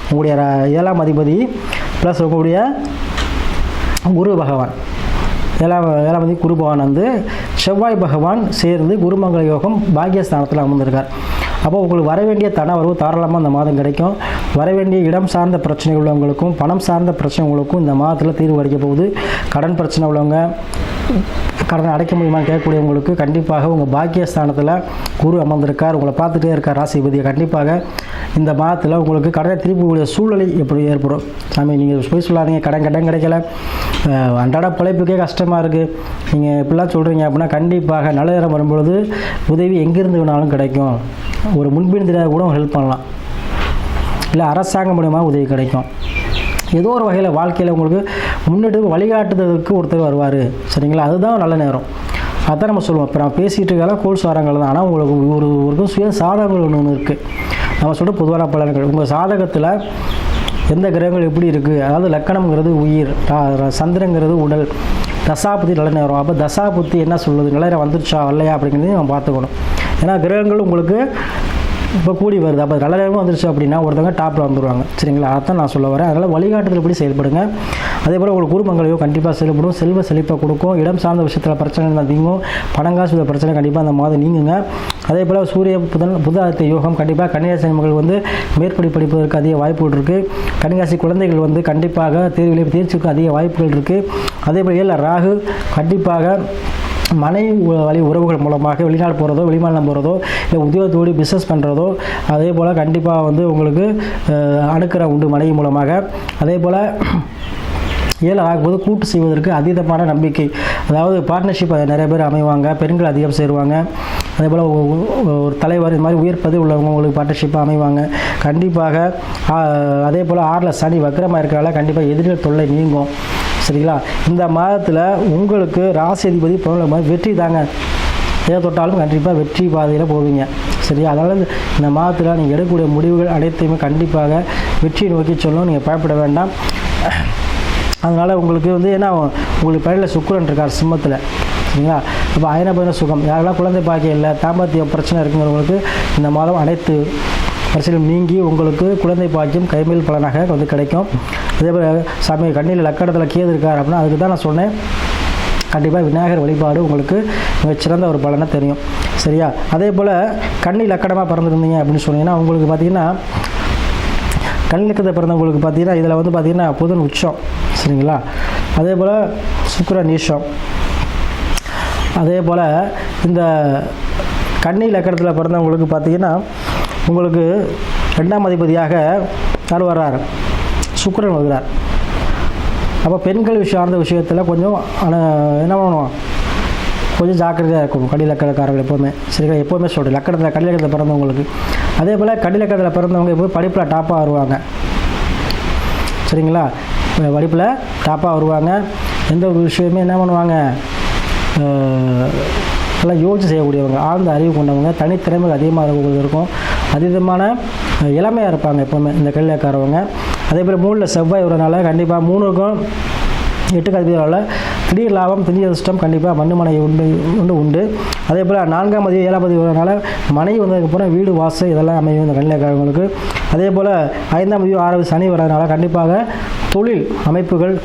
உங்களுடைய 7ஆம் அதிபதி ப்ளஸ் உங்களுடைய குரு பகவான் 7ஆம் அதிபதி குரு பகவான் வந்து செவ்வாய் பகவான் சேர்ந்து குருமங்கல யோகம் பாக்கியஸ்தானத்தில் அமர்ந்திருக்கார். அப்போ உங்களுக்கு வர வேண்டிய தனவரவு தாராளமாக இந்த மாதம் கிடைக்கும். வர வேண்டிய இடம் சார்ந்த பிரச்சனை உள்ளவங்களுக்கும் பணம் சார்ந்த பிரச்சனை உள்ளவங்களுக்கும் இந்த மாதத்தில் தீர்வு அளிக்க போகுது. கடன் பிரச்சனை உள்ளவங்க கடனை அடைக்க முடியுமான்னு கேட்கக்கூடியவங்களுக்கு கண்டிப்பாக உங்கள் பாக்கியஸ்தானத்தில் குரு அமர்ந்திருக்கார். உங்களை பார்த்துட்டே இருக்கார் ராசிபதியை. கண்டிப்பாக இந்த மாதத்தில் உங்களுக்கு கடனை திருப்பக்கூடிய சூழ்நிலை எப்படி ஏற்படும். சாமி நீங்கள் போய் சொல்லாதீங்க, கடன் கிடைக்கல, அன்றாட பிழைப்புக்கே கஷ்டமாக இருக்குது, நீங்கள் இப்படிலாம் சொல்கிறீங்க அப்படின்னா கண்டிப்பாக நல்ல நேரம் வரும்பொழுது உதவி எங்கேருந்து வேணாலும் கிடைக்கும். ஒரு முன்பின் தெரியாத கூட ஹெல்ப் பண்ணலாம், இல்லை அரசாங்கம் மூலமாக உதவி கிடைக்கும். ஏதோ ஒரு வகையில் வாழ்க்கையில் உங்களுக்கு முன்னிட்டு வழிகாட்டுறதுக்கு ஒருத்தர் வருவார். சரிங்களா, அதுதான் நல்ல நேரம். அதான் நம்ம சொல்லுவோம். இப்போ நம்ம பேசிகிட்டு இருக்கலாம் கோல் சாரங்கள் தான். ஆனால் உங்களுக்கு ஒரு சுய சாதகங்கள் ஒன்று இருக்குது. நம்ம சொல்கிற பொதுவான பலன்கள் உங்கள் சாதகத்தில் எந்த கிரகங்கள் எப்படி இருக்குது, அதாவது லக்கணம்ங்கிறது உயிர், சந்திரங்கிறது உடல், தசாபுத்தி நல்ல நேரம். அப்போ தசாபுத்தி என்ன சொல்லுது, நல்ல நேரம் வந்துருச்சா வரலையா அப்படிங்கிறதையும் நம்ம பார்த்துக்கணும். ஏன்னா கிரகங்கள் உங்களுக்கு இப்போ கூடி வருது. அப்போ நல்ல நேரமும் வந்துருச்சு அப்படின்னா ஒருத்தவங்க டாப்பில் வந்துடுவாங்க. சரிங்களா, அதான் நான் சொல்ல வரேன். அதனால் வழிகாட்டுதல் எப்படி செயல்படுங்க. அதே போல் உங்களுக்கு குருமங்களையோ கண்டிப்பாக செயல்படும். செல்வ செழிப்பை கொடுக்கும். இடம் சார்ந்த விஷயத்தில் பிரச்சனை தான் நீங்கும். பணங்காசு பிரச்சனை கண்டிப்பாக அந்த மாதம் நீங்குங்க. அதே போல் சூரிய புதாதித்ய யோகம் கண்டிப்பாக கன்னிராசி மக்கள் வந்து மேற்படி படிப்பதற்கு அதிக வாய்ப்புகள் இருக்குது. கன்னிராசி குழந்தைகள் வந்து கண்டிப்பாக தேர்ச்சிக்கு அதிக வாய்ப்புகள் இருக்குது. அதே போல் 7 ராகு கண்டிப்பாக மனைவி வழி உறவுகள் மூலமாக வெளிநாடு போகிறதோ வெளிமாநிலம் போகிறதோ இல்லை உத்தியோகத்தோடு பிஸ்னஸ் பண்ணுறதோ அதே போல் கண்டிப்பாக வந்து உங்களுக்கு அணுக்கிற உண்டு மனைவி மூலமாக. அதே போல் 7 ஆகும்போது கூட்டு செய்வதற்கு அதீதமான நம்பிக்கை, அதாவது பார்ட்னர்ஷிப் நிறைய பேர் அமைவாங்க, பெண்கள் அதிகம் சேருவாங்க. அதே போல் ஒரு தலைவர் இது மாதிரி உயர்ப்பது உள்ளவங்க உங்களுக்கு பார்ட்னர்ஷிப்பாக அமைவாங்க கண்டிப்பாக. அதே போல் 6ல் சனி வக்கரமாக இருக்கிறனால கண்டிப்பாக எதிரிகள் தொல்லை நீங்கும். சரிங்களா, இந்த மாதத்தில் உங்களுக்கு ராசி அதிபதி மாதிரி வெற்றி தாங்க. எதை தொட்டாலும் கண்டிப்பாக வெற்றி பாதையில் போவீங்க. சரியா, அதனால் இந்த மாதத்தில் நீங்கள் எடுக்கக்கூடிய முடிவுகள் அனைத்தையுமே கண்டிப்பாக வெற்றியை நோக்கி சொல்லணும். நீங்கள் பயப்பட வேண்டாம். அதனால் உங்களுக்கு வந்து ஏன்னா உங்களுக்கு பயிரில் சுக்கிரன் இருக்கார் சிம்மத்தில். சரிங்களா, அப்போ அயனபயன சுகம், யாரெல்லாம் குழந்தை பாக்கியம் இல்லை தாம்பத்திய பிரச்சனை இருக்குங்கிறவங்களுக்கு இந்த மாதம் அனைத்து பிரச்சனையும் நீங்கி உங்களுக்கு குழந்தை பாக்கியம் கைமேல் பலனாக வந்து கிடைக்கும். அதே போல் சாமி கண்ணியில் லக்கணத்தில் கேது இருக்கார் அப்படின்னா அதுக்கு தான் நான் சொன்னேன். கண்டிப்பாக விநாயகர் வழிபாடு உங்களுக்கு மிகச்சிறந்த ஒரு பலனை தெரியும். சரியா, அதே போல் கண்ணி லக்கணமாக பிறந்திருந்தீங்க அப்படின்னு சொன்னீங்கன்னா உங்களுக்கு பார்த்திங்கன்னா கண்ணிலக்கத்தை பிறந்தவங்களுக்கு பார்த்திங்கன்னா இதில் வந்து பார்த்திங்கன்னா புதன் உச்சம். சரிங்களா, அதே போல் சுக்கிரன் நீச்சம். அதே போல் இந்த கன்னி லக்கணத்தில் பிறந்தவங்களுக்கு பார்த்திங்கன்னா உங்களுக்கு 2ஆம் அதிபதியாக யார் வர்றார், சுக்கிரன் வருகிறார். அப்போ பெண்கள் சார்ந்த விஷயத்தில் கொஞ்சம் என்ன பண்ணணும், கொஞ்சம் ஜாக்கிரதையாக இருக்கணும் கன்னி லக்கணக்காரர்கள் எப்போவுமே. சரிங்களா, எப்போவுமே சொல்கிறேன் லக்கணத்தில் கன்னி லக்கணத்தில் பிறந்தவங்களுக்கு. அதே போல் கன்னி லக்கணத்தில் பிறந்தவங்க எப்போது படிப்பில் டாப்பாக வருவாங்க. சரிங்களா, படிப்பில் டாப்பாக வருவாங்க. எந்த ஒரு விஷயமே என்ன பண்ணுவாங்க, நல்லா யோசிச்சு செய்யக்கூடியவங்க, ஆழ்ந்த அறிவு கொண்டவங்க, தனித்திறமை அதிகமாக இருக்கும், அதீதமான இளமையாக இருப்பாங்க எப்போவுமே இந்த கல்விக்காரவங்க. அதே போல் 3ல் செவ்வாய் வரனால கண்டிப்பாக 3க்கும் 8க்கு அதிபதியால் திடீர் லாபம் திடீர் அதிர்ஷ்டம் கண்டிப்பாக மண்ணு மனை உண்டு. அதே போல் 4ஆம் அதிபதி 7ஆம் அதிபதி வரனால மனை வந்ததுக்கப்புறம் வீடு வாசல் இதெல்லாம் அமையும் இந்த கல்விக்காரவங்களுக்கு. அதே போல் 5ஆம் அதிபதி 6வது சனி வரதுனால கண்டிப்பாக தொழில் அமைப்புகள்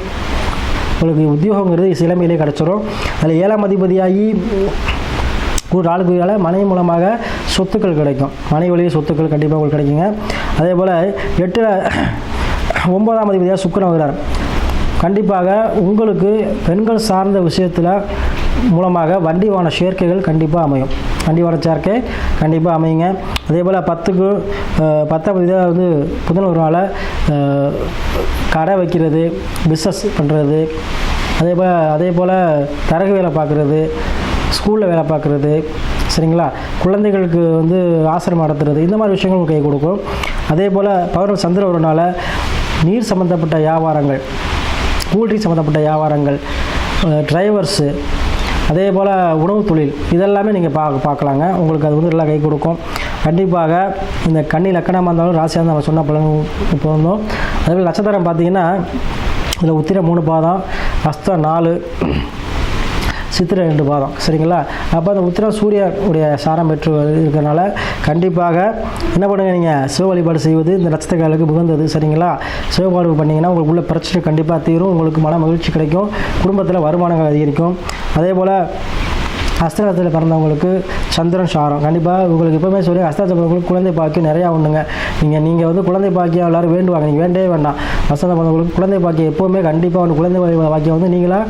உங்களுக்கு உத்தியோகங்கிறது இளமையிலே கிடச்சிரும். அதில் 7ஆம் அதிபதியாகி ஒரு நாளுக்குள்ளால் மனை மூலமாக சொத்துக்கள் கிடைக்கும். மனை வழியே சொத்துக்கள் கண்டிப்பாக உங்களுக்கு கிடைக்குங்க. அதே போல் 9ஆம் அதிபதியாக சுக்கிரன் வருகிறார். கண்டிப்பாக உங்களுக்கு பெண்கள் சார்ந்த விஷயத்தில் மூலமாக வண்டி வாகன சேர்க்கைகள் கண்டிப்பாக அமையும். வண்டி வாகன சேர்க்கை கண்டிப்பாக அமையுங்க. அதே போல் 10ஆம் அதிபதியாக வந்து புதன் வருவனால கடை வைக்கிறது, பிஸ்னஸ் பண்ணுறது, அதே போல் தரகு வேலை பார்க்குறது, ஸ்கூலில் வேலை பார்க்குறது, சரிங்களா, குழந்தைகளுக்கு வந்து ஆசிரமம் நடத்துறது, இந்த மாதிரி விஷயங்கள் கை கொடுக்கும். அதே போல் பௌர்ணமி சந்திரன் வரனால நீர் சம்மந்தப்பட்ட வியாபாரங்கள், கூல்ட்ரிங்க் சம்மந்தப்பட்ட வியாபாரங்கள், டிரைவர்ஸு, அதே போல் உணவு தொழில் இதெல்லாமே நீங்கள் பார்க்கலாங்க. உங்களுக்கு அது வந்து நல்லா கை கொடுக்கும். கண்டிப்பாக இந்த கன்னி லக்கணமாக இருந்தாலும் ராசியாக இருந்தால் நம்ம சொன்ன பலன் இப்போ இருந்தோம். அதேபோல் நட்சத்திரம் பார்த்தீங்கன்னா இதில் உத்திர 3 பாதம், ஹஸ்தம் 4, சித்திரை 2 பாதம். சரிங்களா? அப்போ அந்த உத்திரம் சூரியனுடைய சாரம் பெற்று இருக்கிறனால கண்டிப்பாக என்ன பண்ணுங்க, நீங்கள் சிவ வழிபாடு செய்வது இந்த நட்சத்திரக்காரர்களுக்கு உகந்தது. சரிங்களா? சிவ வழிபாடு பண்ணிங்கன்னா உங்களுக்கு உள்ள பிரச்சனை கண்டிப்பாக தீரும். உங்களுக்கு மன மகிழ்ச்சி கிடைக்கும். குடும்பத்தில் வருமானங்கள் அதிகரிக்கும். அதே போல் அஸ்தநட்சத்திரத்தில் பிறந்தவங்களுக்கு சந்திரன் சாரம் கண்டிப்பாக உங்களுக்கு எப்போவுமே சொல்லி அஸ்தநட்சத்திரங்களுக்கு குழந்தை பாக்கியம் நிறையா உண்டுங்க. நீங்கள் வந்து குழந்தை பாக்கியம் எல்லோரும் வேண்டுவாங்க, நீங்கள் வேண்டவே வேண்டாம். அஸ்தநட்சத்திரம் பிறந்தவங்களுக்கு குழந்தை பாக்கியம் எப்போவுமே கண்டிப்பாக ஒரு குழந்தை பாக்கியம் வந்து நீங்களாக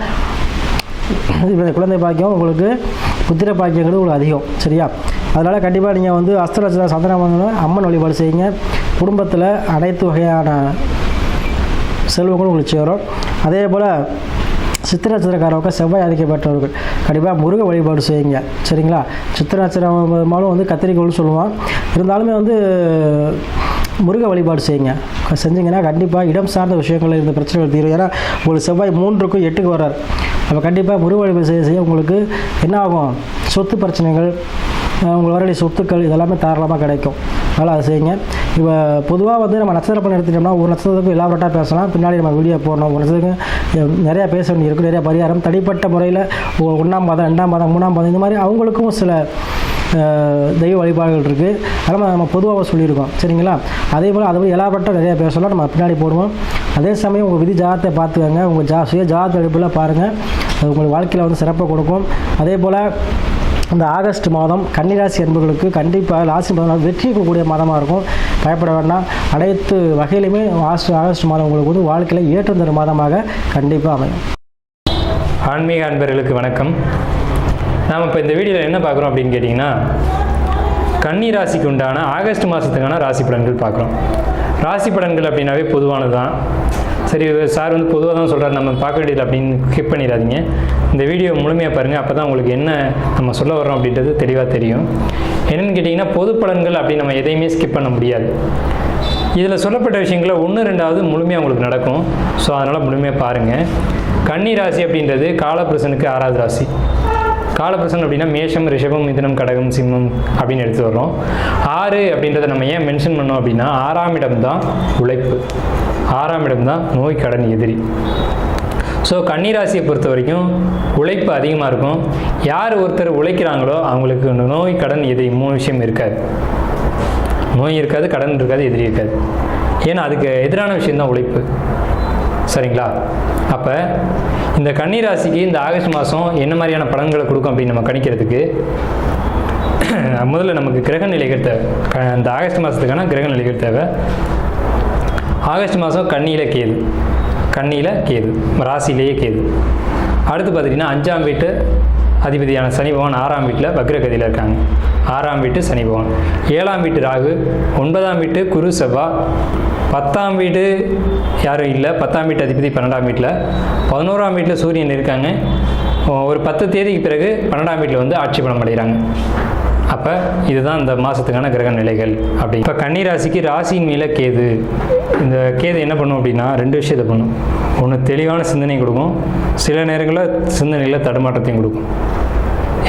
குழந்தை பாக்கியம் உங்களுக்கு புத்திர பாக்கியங்கள் உங்களுக்கு அதிகம். சரியா? அதனால் கண்டிப்பாக நீங்கள் வந்து அஸ்தநட்சத்திரம் சந்திரன் அம்மன் வழிபாடு செய்யுங்க. குடும்பத்தில் அனைத்து வகையான செல்வங்களும் உங்களுக்கு சேரும். அதே போல் சித்திர நட்சத்திரக்காரவங்க செவ்வாய் அதிக்கப்பட்டவர்கள் கண்டிப்பாக முருக வழிபாடு செய்யுங்க. சரிங்களா? சித்திர நட்சத்திரமாலும் வந்து கத்திரிக்கோள்னு சொல்லுவான். இருந்தாலுமே வந்து முருக வழிபாடு செய்யுங்க. செஞ்சிங்கன்னா கண்டிப்பாக இடம் சார்ந்த விஷயங்களில் இருந்த பிரச்சனைகள் தீரும். ஏன்னா உங்களுக்கு செவ்வாய் 3க்கும் 8க்கு வர்றார். அப்போ கண்டிப்பாக முருக வழிபாடு செய்ய உங்களுக்கு என்ன ஆகும், சொத்து பிரச்சனைகள், உங்களுக்கு வரக்கூடிய சொத்துக்கள் இதெல்லாமே தாராளமாக கிடைக்கும். அதனால் அதை செய்யுங்க. இப்போ பொதுவாக வந்து நம்ம நட்சத்திர பலன் எடுத்துட்டோம்னா ஒரு நட்சத்திரத்துக்கும் எலாபரேட்டாக பேசலாம். பின்னாடி நம்ம வீடியோ போடணும். ஒரு நட்சத்திரத்துக்கு நிறையா பேச வேண்டியிருக்கும். நிறையா பரிகாரம் தனிப்பட்ட முறையில் 1ஆம் பாதம் 2ஆம் பாதம் 3ஆம் பாதம் இந்த மாதிரி அவங்களுக்கும் சில தெய்வ வழிபாடுகள் இருக்குது. அதனால் நம்ம பொதுவாக சொல்லியிருக்கோம். சரிங்களா? அதே போல் அதை எலாபரேட்டாக நிறையா பேசலாம். நம்ம பின்னாடி போடுவோம். அதே சமயம் உங்கள் விதி ஜாதத்தை பார்த்துக்கோங்க. உங்கள் சுய ஜாதக அடிப்பில் பாருங்கள். அது உங்கள் வாழ்க்கையில் வந்து சிறப்பை கொடுக்கும். அதே போல் இந்த ஆகஸ்ட் மாதம் கன்னிராசி என்பவர்களுக்கு கண்டிப்பாக ராசி மாதம் வெற்றி இருக்கக்கூடிய மாதமாக இருக்கும். பயப்பட வேண்டாம். அனைத்து வகையிலுமே ஆகஸ்ட் மாதம் உங்களுக்கு வந்து வாழ்க்கையில் ஏற்றம் தரும் மாதமாக கண்டிப்பாக அமையும். ஆன்மீக அன்பர்களுக்கு வணக்கம். நாம் இப்போ இந்த வீடியோவில் என்ன பார்க்குறோம் அப்படின்னு கேட்டிங்கன்னா, கன்னி ராசிக்கு உண்டான ஆகஸ்ட் மாதத்துக்கான ராசி பலன்கள் பார்க்குறோம். ராசி பலன்கள் அப்படின்னாவே பொதுவானது தான். சரி, சார் வந்து பொதுவாக தான் சொல்கிறார், நம்ம பார்க்க வேண்டியது அப்படின்னு ஸ்கிப் பண்ணிடாதீங்க. இந்த வீடியோ முழுமையாக பாருங்கள். அப்போ தான் உங்களுக்கு என்ன நம்ம சொல்ல வரோம் அப்படின்றது தெளிவாக தெரியும். என்னென்னு கேட்டிங்கன்னா, பொது பலன்கள் அப்படி நம்ம எதையுமே ஸ்கிப் பண்ண முடியாது. இதில் சொல்லப்பட்ட விஷயங்கள 1-2வது முழுமையாக உங்களுக்கு நடக்கும். ஸோ அதனால் முழுமையாக பாருங்கள். கன்னி ராசி அப்படின்றது காலபுருஷனுக்கு 6வது ராசி. காலபுருஷன் அப்படின்னா மேஷம், ரிஷபம், மிதுனம், கடகம், சிம்மம் அப்படின்னு எடுத்து வர்றோம். 6 அப்படின்றத நம்ம ஏன் மென்ஷன் பண்ணோம் அப்படின்னா, 6ஆம் இடம் தான் உழைப்பு, 6ஆம் இடம் தான் நோய் கடன் எதிரி. ஸோ கன்னிராசியை பொறுத்த வரைக்கும் உழைப்பு அதிகமாக இருக்கும். யார் ஒருத்தர் உழைக்கிறாங்களோ அவங்களுக்கு நோய் கடன் எதிரி 3 விஷயம் இருக்காது. நோய் இருக்காது, கடன் இருக்காது, எதிரி இருக்காது. ஏன்னா அதுக்கு எதிரான விஷயம்தான் உழைப்பு. சரிங்களா? அப்போ இந்த கன்னிராசிக்கு இந்த ஆகஸ்ட் மாதம் என்ன மாதிரியான பலன்களை கொடுக்கும் அப்படின்னு நம்ம கணிக்கிறதுக்கு முதல்ல நமக்கு கிரக நிலைகள் தேவை. இந்த ஆகஸ்ட் மாதத்துக்கான கிரக நிலைகள் தேவை. ஆகஸ்ட் மாதம் கன்னியில் கேது, ராசியிலேயே கேது. அடுத்து பார்த்திங்கன்னா 5ஆம் வீட்டு அதிபதியான சனி பகவான் 6ஆம் வீட்டில் வக்ரகதியில் இருக்காங்க. 6ஆம் வீட்டு சனி பகவான், 7ஆம் வீட்டு ராகு, 9ஆம் வீட்டு குரு செவ்வாய், 10ஆம் வீடு யாரும் இல்லை, 10ஆம் வீட்டு அதிபதி 12ஆம் வீட்டில், 11ஆம் வீட்டில் சூரியன் இருக்காங்க. ஒரு 10 தேதிக்கு பிறகு 12ஆம் வீட்டில் வந்து ஆட்சி பலம் அடைகிறாங்க. அப்போ இதுதான் இந்த மாதத்துக்கான கிரக நிலைகள். அப்படி இப்போ கன்னிராசிக்கு ராசியின் மேலே கேது. இந்த கேது என்ன பண்ணும் அப்படின்னா 2 விஷயத்தை பண்ணும். ஒன்று, தெளிவான சிந்தனை கொடுக்கும். சில நேரங்களில் சிந்தனையில் தடுமாற்றத்தையும் கொடுக்கும்.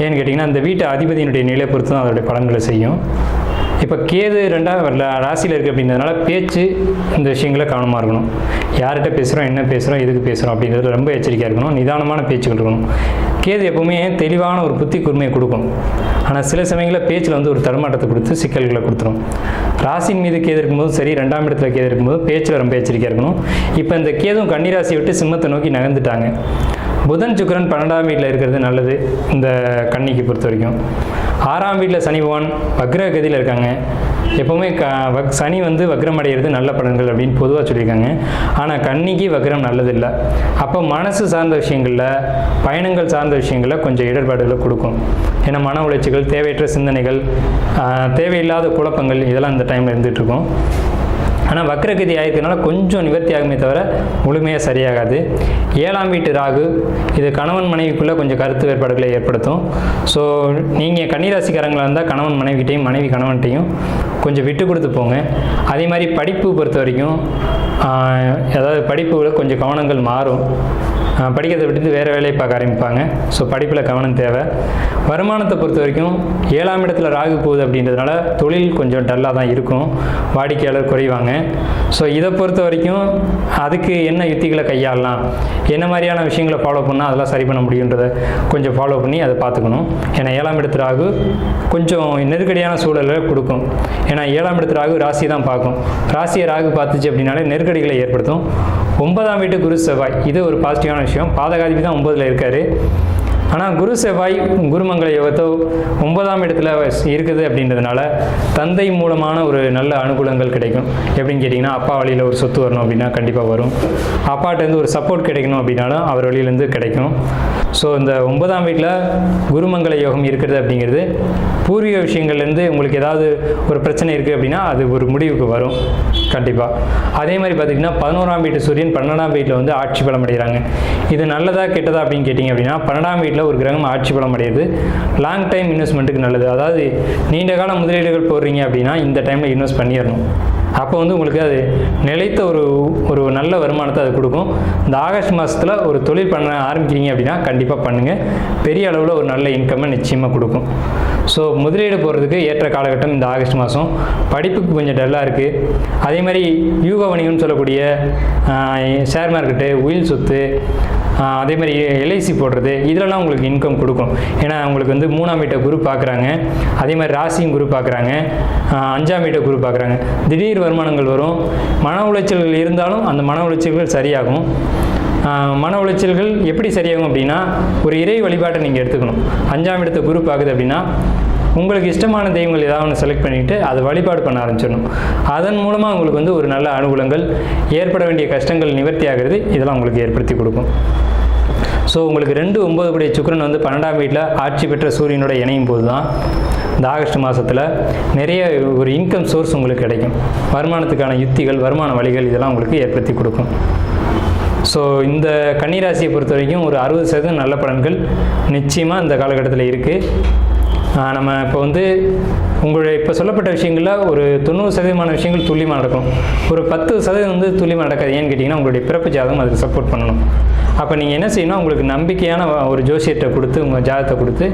ஏன்னு கேட்டிங்கன்னா, இந்த வீட்டு அதிபதியினுடைய நிலை பொறுத்து தான் அதோடைய பலன்களை செய்யும். இப்போ கேது 2ஆம் ராசியில் இருக்குது அப்படின்றதுனால பேச்சு இந்த விஷயங்களை கவனமாக இருக்கணும். யார்கிட்ட பேசுகிறோம், என்ன பேசுகிறோம், எதுக்கு பேசுகிறோம் அப்படின்றது ரொம்ப எச்சரிக்கையாக இருக்கணும். நிதானமான பேச்சுகள் இருக்கணும். கேது எப்போவுமே தெளிவான ஒரு புத்தி கூர்மையை கொடுக்கும். ஆனால் சில சமயங்களில் பேச்சில் வந்து ஒரு தடுமாற்றத்தை கொடுத்து சிக்கல்களை கொடுத்துரும். ராசியின் மீது கேது இருக்கும்போது சரி, 2ஆம் இடத்துல கேது இருக்கும்போது பேச்சில் ரொம்ப எச்சரிக்கையாக இருக்கணும். இப்போ இந்த கேதும் கன்னிராசியை விட்டு சிம்மத்தை நோக்கி நகர்ந்துட்டாங்க. புதன் சுக்கிரன் 12ஆம் வீட்டில் இருக்கிறது நல்லது. இந்த கன்னிக்கு பொறுத்த வரைக்கும் 6ஆம் வீட்டில் சனி பகவான் வக்ரகதியில் இருக்காங்க. எப்போவுமே சனி வந்து வக்ரம் அடைகிறது நல்ல பலன்கள் அப்படின்னு பொதுவாக சொல்லியிருக்காங்க. ஆனால் கன்னிக்கு வக்ரம் நல்லதில்லை. அப்போ மனசு சார்ந்த விஷயங்களில், பயணங்கள் சார்ந்த விஷயங்களில் கொஞ்சம் இடர்பாடுகளை கொடுக்கும். ஏன்னா மன உளைச்சிகள், தேவையற்ற சிந்தனைகள், தேவையில்லாத குழப்பங்கள் இதெல்லாம் இந்த டைமில் இருந்துகிட்ருக்கும். ஆனால் வக்ரகதி ஆகிருக்கனால கொஞ்சம் நிவர்த்தி ஆகுமே தவிர முழுமையாக சரியாகாது. 7ஆம் வீட்டு ராகு, இது கணவன் மனைவிக்குள்ளே கொஞ்சம் கருத்து வேறுபாடுகளை ஏற்படுத்தும். ஸோ நீங்கள் கன்னிராசிக்காரங்களாக இருந்தால் கணவன் மனைவிகிட்டையும், மனைவி கணவன்கிட்டையும் கொஞ்சம் விட்டு கொடுத்து போங்க. அதே மாதிரி படிப்பு பொறுத்த வரைக்கும் அதாவது படிப்புகளை கொஞ்சம் கவனங்கள் மாறும். படிக்கிறதை விட்டு வேறு வேலையை பார்க்க ஆரம்பிப்பாங்க. ஸோ படிப்பில் கவனம் தேவை. வருமானத்தை பொறுத்த வரைக்கும் 7ஆம் இடத்துல ராகு போகுது அப்படின்றதுனால தொழில் கொஞ்சம் டல்லாக தான் இருக்கும், வாடிக்கையாளர் குறைவாங்க. ஸோ இதை பொறுத்த வரைக்கும் அதுக்கு என்ன யுத்திகளை கையாளலாம், என்ன மாதிரியான விஷயங்களை ஃபாலோ பண்ணால் அதெல்லாம் சரி பண்ண முடியுன்றதை கொஞ்சம் ஃபாலோ பண்ணி அதை பார்த்துக்கணும். ஏன்னா 7ஆம் இடத்து ராகு கொஞ்சம் நெருக்கடியான சூழலை கொடுக்கும். ஏன்னா 7ஆம் இடத்து ராகு ராசி தான் பார்க்கும். ராசியை ராகு பார்த்துச்சு அப்படின்னாலே நெருக்கடிகளை ஏற்படுத்தும். 9ஆம் வீட்டு குரு செவ்வாய், இது ஒரு பாசிட்டிவான விஷயம். பாதகாதிபதி தான் 9ல் இருக்கார். ஆனால் குரு செவ்வாய் குருமங்கள யோகத்தோ 9ஆம் இடத்துல இருக்குது அப்படின்றதுனால தந்தை மூலமான ஒரு நல்ல அனுகூலங்கள் கிடைக்கும். எப்படின்னு கேட்டிங்கன்னா, அப்பா வழியில் ஒரு சொத்து வரணும் அப்படின்னா கண்டிப்பாக வரும். அப்பாட்டேருந்து ஒரு சப்போர்ட் கிடைக்கணும் அப்படின்னாலும் அவர் வழியிலேருந்து கிடைக்கும். ஸோ இந்த 9ஆம் வீட்டில் குருமங்கள யோகம் இருக்கிறது அப்படிங்கிறது பூர்வீக விஷயங்கள்லேருந்து உங்களுக்கு ஏதாவது ஒரு பிரச்சனை இருக்குது அப்படின்னா அது ஒரு முடிவுக்கு வரும் கண்டிப்பாக. அதே மாதிரி பார்த்திங்கன்னா 11ஆம் வீட்டு சூரியன் 12ஆம் வீட்டில் வந்து ஆட்சி பலம் அடைகிறாங்க. இது நல்லதா கெட்டதா அப்படின்னு கேட்டிங்க அப்படின்னா, 12ஆம் வீட்டில் ஒரு கிரகம் ஆட்சி பலம் அடையுது லாங் டைம் இன்வெஸ்ட்மெண்ட்டுக்கு நல்லது. அதாவது நீண்ட கால முதலீடுகள் போடுறீங்க அப்படின்னா இந்த டைமில் இன்வெஸ்ட் பண்ணிடணும். அப்போ வந்து உங்களுக்கு அது நிலைத்த ஒரு நல்ல வருமானத்தை அது கொடுக்கும். இந்த ஆகஸ்ட் மாதத்தில் ஒரு தொழில் பண்ண ஆரம்பிக்கிறீங்க அப்படின்னா கண்டிப்பாக பண்ணுங்கள். பெரிய அளவில் ஒரு நல்ல இன்கம்மை நிச்சயமாக கொடுக்கும். ஸோ முதலீடு போகிறதுக்கு ஏற்ற காலகட்டம் இந்த ஆகஸ்ட் மாதம். படிப்புக்கு கொஞ்சம் டல்லாக இருக்குது. அதே மாதிரி யூக வணிகம்னு சொல்லக்கூடிய ஷேர் மார்க்கெட்டு, உயில் சொத்து, அதே மாதிரி எல்ஐசி போடுறது, இதிலெல்லாம் உங்களுக்கு இன்கம் கொடுக்கும். ஏன்னா உங்களுக்கு வந்து 3ஆம் வீட்டை குரு பார்க்குறாங்க. அதே மாதிரி ராசியும் குரு பார்க்குறாங்க. 5ஆம் வீட்டை குரு பார்க்குறாங்க. திடீர் வருமானங்கள் வரும். மன உளைச்சல்கள் இருந்தாலும் அந்த மன உளைச்சல்கள் சரியாகும். மன உளைச்சல்கள் எப்படி சரியாகும் அப்படின்னா, ஒரு இறை வழிபாட்டை நீங்கள் எடுத்துக்கணும். 5ஆம் இடத்தை குரு பார்க்குது அப்படின்னா உங்களுக்கு இஷ்டமான தெய்வங்கள் ஏதாவது ஒன்று செலக்ட் பண்ணிவிட்டு அதை வழிபாடு பண்ண ஆரம்பிச்சிடணும். அதன் மூலமாக உங்களுக்கு வந்து ஒரு நல்ல அனுகூலங்கள், ஏற்பட வேண்டிய கஷ்டங்கள் நிவர்த்தி ஆகிறது, இதெல்லாம் உங்களுக்கு ஏற்படுத்தி கொடுக்கும். ஸோ உங்களுக்கு 2-9 கூடிய சுக்கிரன் வந்து 12ஆம் வீட்டில் ஆட்சி பெற்ற சூரியனோட இணையும் போது தான் இந்த ஆகஸ்ட் மாதத்தில் நிறைய ஒரு இன்கம் சோர்ஸ் உங்களுக்கு கிடைக்கும். வருமானத்துக்கான யுத்திகள், வருமான வழிகள் இதெல்லாம் உங்களுக்கு ஏற்படுத்தி கொடுக்கும். ஸோ இந்த கன்னிராசியை பொறுத்த வரைக்கும் ஒரு 60% நல்ல பலன்கள் நிச்சயமாக இந்த காலகட்டத்தில் இருக்குது. நம்ம இப்போ வந்து உங்களுடைய இப்போ சொல்லப்பட்ட விஷயங்களில் ஒரு 90% விஷயங்கள் துல்லியமாக நடக்கும். ஒரு 10% வந்து துல்லியமாக நடக்காது. ஏன்னு கேட்டிங்கன்னா, உங்களுடைய பிறப்பு ஜாதகம் அதுக்கு சப்போர்ட் பண்ணணும். அப்போ நீங்கள் என்ன செய்யணும், உங்களுக்கு நம்பிக்கையான ஒரு ஜோசியத்தை கொடுத்து, உங்கள் ஜாதகத்தை கொடுத்து,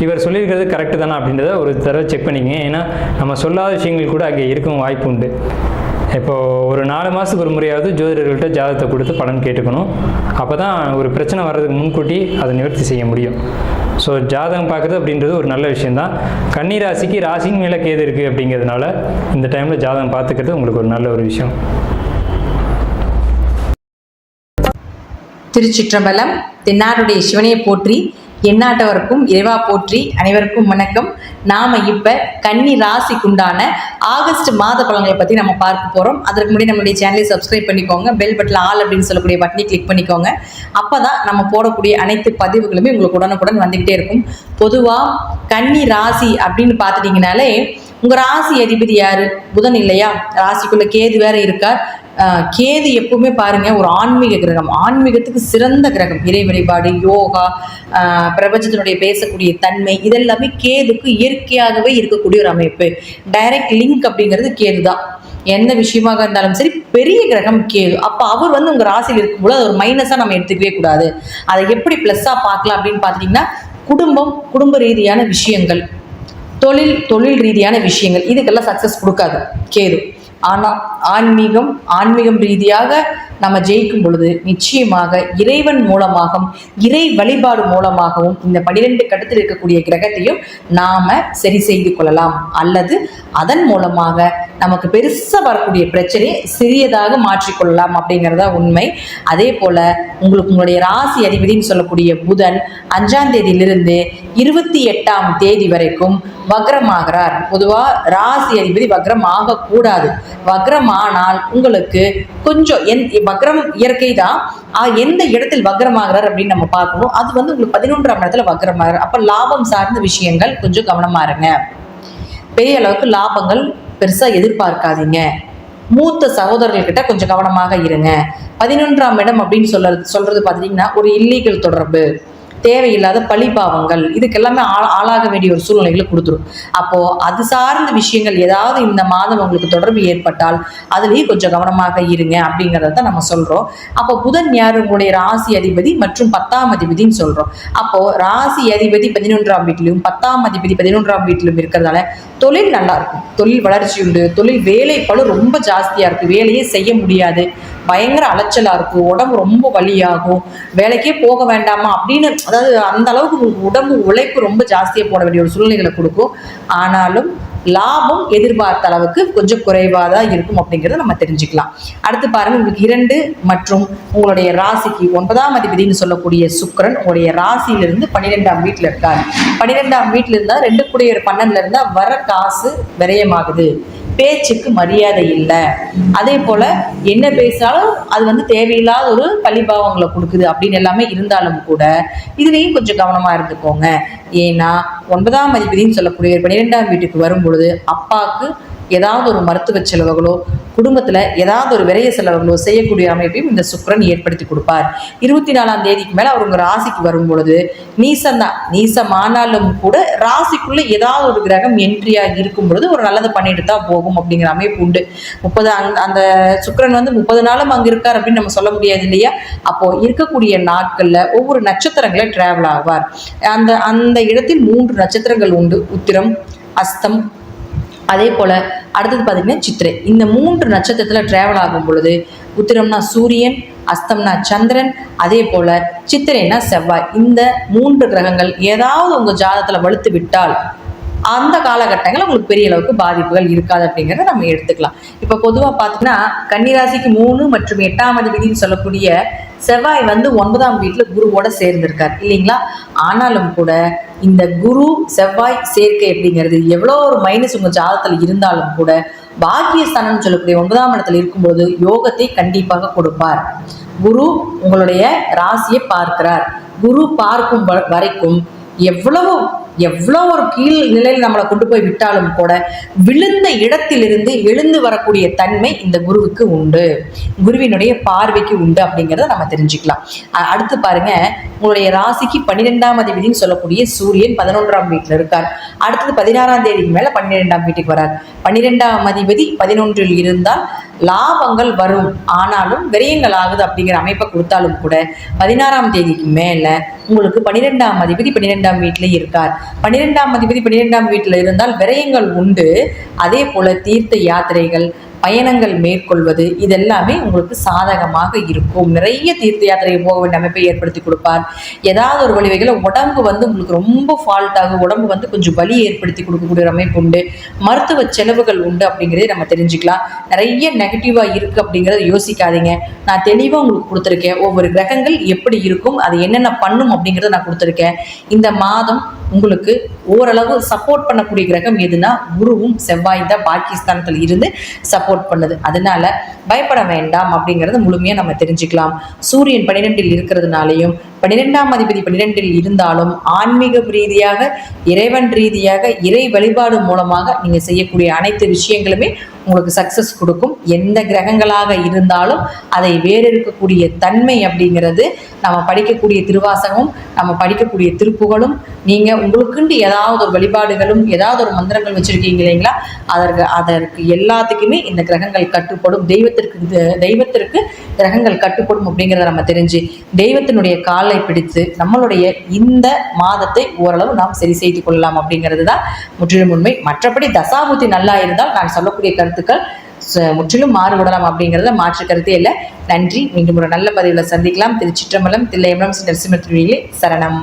இவர் சொல்லியிருக்கிறது கரெக்டு தானே அப்படின்றத ஒரு தடவை செக் பண்ணிக்கங்க. ஏன்னா நம்ம சொல்லாத விஷயங்கள் கூட அங்கே இருக்கும் வாய்ப்பு உண்டு. இப்போது ஒரு 4 மாதத்துக்கு ஒரு முறையாவது ஜோதிடர்கள்ட்ட ஜாதகத்தை கொடுத்து பலன் கேட்டுக்கணும். அப்போ தான் ஒரு பிரச்சனை வர்றதுக்கு முன்கூட்டி அதை நிவர்த்தி செய்ய முடியும். ஸோ ஜாதகம் பார்க்குறது அப்படின்றது ஒரு நல்ல விஷயந்தான். கன்னிராசிக்கு ராசிக்கு மேலே கேது இருக்குது அப்படிங்கிறதுனால இந்த டைமில் ஜாதகம் பார்த்துக்கிறது உங்களுக்கு ஒரு நல்ல ஒரு விஷயம். திருச்சிற்றம்பலம். தென்னாடுடைய சிவனையை போற்றி, எந்நாட்டவருக்கும் இறைவா போற்றி. அனைவருக்கும் வணக்கம். நாம இப்ப கன்னி ராசிக்குண்டான ஆகஸ்ட் மாத பலன்களை பத்தி நம்ம பார்க்க போறோம். அதற்கு முன்னாடி நம்மளுடைய சேனலை சப்ஸ்கிரைப் பண்ணிக்கோங்க. பெல் பட்டன்ல ஆல் அப்படின்னு சொல்லக்கூடிய பட்டனை கிளிக் பண்ணிக்கோங்க. அப்பதான் நம்ம போடக்கூடிய அனைத்து பதிவுகளுமே உங்களுக்கு உடனுக்குடன் வந்துகிட்டே இருக்கும். பொதுவா கன்னி ராசி அப்படின்னு பார்த்துட்டீங்கனாலே உங்க ராசி அதிபதி யாரு? புதன் இல்லையா? ராசிக்குள்ள கேது வேற இருக்கார். கேது எப்பவுமே பாருங்க ஒரு ஆன்மீக கிரகம், ஆன்மீகத்துக்கு சிறந்த கிரகம். இறை வழிபாடு, யோகா, பிரபஞ்சத்தினுடைய பேசக்கூடிய தன்மை, இதெல்லாமே கேதுக்கு இயற்கையாகவே இருக்கக்கூடிய ஒரு அமைப்பு. டைரக்ட் லிங்க் அப்படிங்கிறது கேது தான். எந்த விஷயமாக இருந்தாலும் சரி, பெரிய கிரகம் கேது. அப்போ அவர் வந்து உங்க ராசியில் இருக்கும்போது அது ஒரு மைனஸா நம்ம எடுத்துக்கவே கூடாது. அதை எப்படி பிளஸ்ஸா பார்க்கலாம் அப்படின்னு பார்த்துட்டீங்கன்னா, குடும்ப ரீதியான விஷயங்கள், தொழில் ரீதியான விஷயங்கள், இதுக்கெல்லாம் சக்சஸ் கொடுக்காது கேது. ஆனால் ஆன்மீகம் ரீதியாக நம்ம ஜெயிக்கும் பொழுது நிச்சயமாக இறைவன் மூலமாகவும் இறை வழிபாடு மூலமாகவும் இந்த 12 கட்டத்தில் இருக்கக்கூடிய கிரகத்தையும் நாம சரி செய்து கொள்ளலாம். அல்லது அதன் மூலமாக நமக்கு பெருசா வரக்கூடிய பிரச்சனையை சிறியதாக மாற்றிக்கொள்ளலாம் அப்படிங்கிறதா உண்மை. அதே போல உங்களுடைய ராசி அதிபதினு சொல்லக்கூடிய புதன் 5ஆம் தேதியிலிருந்து 28ஆம் தேதி வரைக்கும் வக்ரமாகிறார். பொதுவா ராசி அதிபதி வக்ரம் ஆகக்கூடாது. வக்ரம் ஆனால் உங்களுக்கு கொஞ்சம் வக்ரம் இயற்கை தான். எந்த இடத்தில் வக்ரமாகிறார் அப்படின்னு நம்ம பார்க்கணும். அது வந்து உங்களுக்கு 11ஆம் இடத்துல வக்ரமாகிறார். அப்ப லாபம் சார்ந்த விஷயங்கள் கொஞ்சம் கவனமா இருங்க. பெரிய அளவுக்கு லாபங்கள் பெருசா எதிர்பார்க்காதீங்க. மூத்த சகோதரர்கள்கிட்ட கொஞ்சம் கவனமாக இருங்க. 11ஆம் இடம் அப்படின்னு சொல்றது பார்த்தீங்கன்னா ஒரு இல்லீகல் தொடர்பு, தேவையில்லாத பழிபாவங்கள் இதுக்கெல்லாமே ஆளாக வேண்டிய ஒரு சூழ்நிலைகளை கொடுத்துரும். அப்போ அது சார்ந்த விஷயங்கள் ஏதாவது இந்த மாதம் உங்களுக்கு தொடர்பு ஏற்பட்டால் அதுலேயும் கொஞ்சம் கவனமாக இருங்க அப்படிங்கிறத நம்ம சொல்றோம். அப்போ புதன் யார்? உங்களுடைய ராசி அதிபதி மற்றும் 10ஆம் அதிபதினு சொல்றோம். அப்போ ராசி அதிபதி 11ஆம் வீட்டிலும் 10ஆம் அதிபதி 11ஆம் வீட்டிலும் இருக்கிறதால தொழில் நல்லா இருக்கும், தொழில் வளர்ச்சி உண்டு, தொழில் வேலை பளு ரொம்ப ஜாஸ்தியா இருக்கு, வேலையே செய்ய முடியாது, பயங்கர அலைச்சலா இருக்கும், உடம்பு ரொம்ப வலியாகும், வேலைக்கே போக வேண்டாமா அப்படின்னு, அதாவது அந்த அளவுக்கு உடம்பு உழைப்பு ரொம்ப ஜாஸ்தியா போட வேண்டிய ஒரு சூழ்நிலைகளை கொடுக்கும். ஆனாலும் லாபம் எதிர்பார்த்த அளவுக்கு கொஞ்சம் குறைவாக தான் இருக்கும் அப்படிங்கிறத நம்ம தெரிஞ்சுக்கலாம். அடுத்து பாருங்க, உங்களுக்கு 2 மற்றும் உங்களுடைய ராசிக்கு 9ஆம் அதிபதினு சொல்லக்கூடிய சுக்கிரன் உங்களுடைய ராசியிலிருந்து 12ஆம் வீட்டில் இருக்காரு. 12ஆம் வீட்டில் இருந்தால் 2 கூடிய 12ல இருந்தா வர காசு விரயமாகுது, பேச்சுக்கு மரியாதை இல்லை, அதே போல என்ன பேசினாலும் அது தேவையில்லாத ஒரு பழிபாவங்களை கொடுக்குது அப்படின்னு எல்லாமே இருந்தாலும் கூட இதுலேயும் கொஞ்சம் கவனமா இருந்துக்கோங்க. ஏன்னா 9ஆம் அதிபதினு சொல்லக்கூடிய 12ஆம் வீட்டுக்கு வரும் பொழுது அப்பாவுக்கு ஏதாவது ஒரு மருத்துவ செலவுகளோ குடும்பத்தில் ஏதாவது ஒரு விரைய செலவுகளோ செய்யக்கூடிய அமைப்பையும் இந்த சுக்கிரன் ஏற்படுத்தி கொடுப்பார். 24ஆம் தேதிக்கு மேலே அவர் உங்கள் ராசிக்கு வரும் பொழுது நீசம்தான், நீசமானாலும் கூட ராசிக்குள்ளே ஏதாவது ஒரு கிரகம் என்ட்ரியாக இருக்கும் பொழுது ஒரு நல்லதை பண்ணிட்டு தான் போகும் அப்படிங்கிற அமைப்பு உண்டு. 30 அந்த சுக்கிரன் 30 நாளும் அங்கே இருக்கார் அப்படின்னு நம்ம சொல்ல முடியாது இல்லையா? அப்போ இருக்கக்கூடிய நாட்களில் ஒவ்வொரு நட்சத்திரங்களை டிராவல் ஆவார். அந்த இடத்தில் 3 நட்சத்திரங்கள் உண்டு, உத்திரம், அஸ்தம், அதே போல் அடுத்தது பார்த்திங்கன்னா சித்திரை. இந்த 3 நட்சத்திரத்தில் டிராவல் ஆகும் பொழுது உத்திரம்னா சூரியன், அஸ்தம்னா சந்திரன், அதே போல் சித்திரைனா செவ்வாய். இந்த 3 கிரகங்கள் ஏதாவது உங்கள் ஜாதகத்தில் வலுத்து விட்டால் அந்த காலகட்டங்கள் உங்களுக்கு பெரிய அளவுக்கு பாதிப்புகள் இருக்காது அப்படிங்கிறத நம்ம எடுத்துக்கலாம். இப்போ பொதுவாக பார்த்தீங்கன்னா கன்னிராசிக்கு 3 மற்றும் 8ஆம் அதிபதினு சொல்லக்கூடிய செவ்வாய் 9ஆம் வீட்டில் குருவோட சேர்ந்திருக்கார் இல்லைங்களா? ஆனாலும் கூட இந்த குரு செவ்வாய் சேர்க்கை அப்படிங்கிறது எவ்வளோ ஒரு மைனஸ் உங்கள் ஜாதகத்தில் இருந்தாலும் கூட பாக்கியஸ்தானம் சொல்லக்கூடிய 9ஆம் இடத்துல இருக்கும்போது யோகத்தை கண்டிப்பாக கொடுப்பார். குரு உங்களுடைய ராசியை பார்க்கிறார். குரு பார்க்கும் வரைக்கும் எவ்வளோ ஒரு கீழ் நிலையில் நம்மளை கொண்டு போய் விட்டாலும் கூட விழுந்த இடத்திலிருந்து எழுந்து வரக்கூடிய தன்மை இந்த குருவுக்கு உண்டு, குருவினுடைய பார்வைக்கு உண்டு அப்படிங்கிறத நம்ம தெரிஞ்சுக்கலாம். அடுத்து பாருங்க, உங்களுடைய ராசிக்கு 12ஆம் அதிபதினு சொல்லக்கூடிய சூரியன் 11ஆம் வீட்டில் இருக்கார். அடுத்தது 16ஆம் தேதிக்கு மேலே 12ஆம் வீட்டுக்கு வரார். 12ஆம் அதிபதி 11இல் இருந்தால் லாபங்கள் வரும், ஆனாலும் விரயங்கள் ஆகுது அப்படிங்கிற அமைப்பை கொடுத்தாலும் கூட 16ஆம் தேதிக்கு மேலே உங்களுக்கு 12ஆம் அதிபதி 12ஆம் வீட்டிலே இருக்கார். 12ஆம் அதிபதி 12ஆம் வீட்டில் இருந்தால் விரயங்கள் உண்டு. அதே போல தீர்த்த யாத்திரைகள், பயணங்கள் மேற்கொள்வது இதெல்லாமே உங்களுக்கு சாதகமாக இருக்கும். நிறைய தீர்த்த யாத்திரைக்கு போக வேண்டிய அமைப்பை ஏற்படுத்தி கொடுப்பார். ஏதாவது ஒரு வழிவகையில் உடம்பு உங்களுக்கு ரொம்ப ஃபால்ட் ஆகும், உடம்பு கொஞ்சம் வலி ஏற்படுத்தி கொடுக்கக்கூடிய அமைப்பு உண்டு. மருத்துவ செலவுகள் உண்டு அப்படிங்கிறதே நம்ம தெரிஞ்சுக்கலாம். நிறைய நெகட்டிவாக இருக்குது அப்படிங்கிறத யோசிக்காதீங்க. நான் தெளிவாக உங்களுக்கு கொடுத்துருக்கேன். ஒவ்வொரு கிரகங்கள் எப்படி இருக்கும், அது என்னென்ன பண்ணும் அப்படிங்கிறத நான் கொடுத்துருக்கேன். இந்த மாதம் உங்களுக்கு ஓரளவு சப்போர்ட் பண்ணக்கூடிய கிரகம் எதுனா குருவும் செவ்வாய் தான் பாகிஸ்தானத்தில் இருந்து சப்போர்ட் பண்ணுது. அதனால பயப்பட வேண்டாம் அப்படிங்கிறத முழுமையாக நம்ம தெரிஞ்சுக்கலாம். சூரியன் 12இல் இருக்கிறதுனாலையும் 12ஆம் அதிபதி 12இல் இருந்தாலும் ஆன்மீக ரீதியாக, இறைவன் ரீதியாக, இறை வழிபாடு மூலமாக நீங்கள் செய்யக்கூடிய அனைத்து விஷயங்களுமே உங்களுக்கு சக்ஸஸ் கொடுக்கும். எந்த கிரகங்களாக இருந்தாலும் அதை வேறெடுக்கக்கூடிய தன்மை அப்படிங்கிறது நம்ம படிக்கக்கூடிய திருவாசகமும் நம்ம படிக்கக்கூடிய திருப்புகளும், நீங்கள் உங்களுக்குண்டு ஏதாவது ஒரு வழிபாடுகளும் ஏதாவது ஒரு மந்திரங்கள் வச்சுருக்கீங்க இல்லைங்களா, அதற்கு எல்லாத்துக்குமே இந்த கிரகங்கள் கட்டுப்படும். தெய்வத்திற்கு கிரகங்கள் கட்டுப்படும் அப்படிங்கிறத நம்ம தெரிஞ்சு தெய்வத்தினுடைய காலை பிடித்து நம்மளுடைய இந்த மாதத்தை ஓரளவு நாம் சரி செய்து கொள்ளலாம் அப்படிங்கிறது தான் முற்றிலும் உண்மை. மற்றபடி தசாபுத்தி நல்லா இருந்தால் நான் சொல்லக்கூடிய கருத்துக்கள் முற்றிலும் மாறுபடலாம் அப்படிங்கிறத மாற்று கருத்தே இல்லை. நன்றி. மீண்டும் ஒரு நல்ல பதிவில் சந்திக்கலாம். திருச்சிற்றம்பலம், தில்லையம்பலம், நரசிம்ம திருவிலே சரணம்.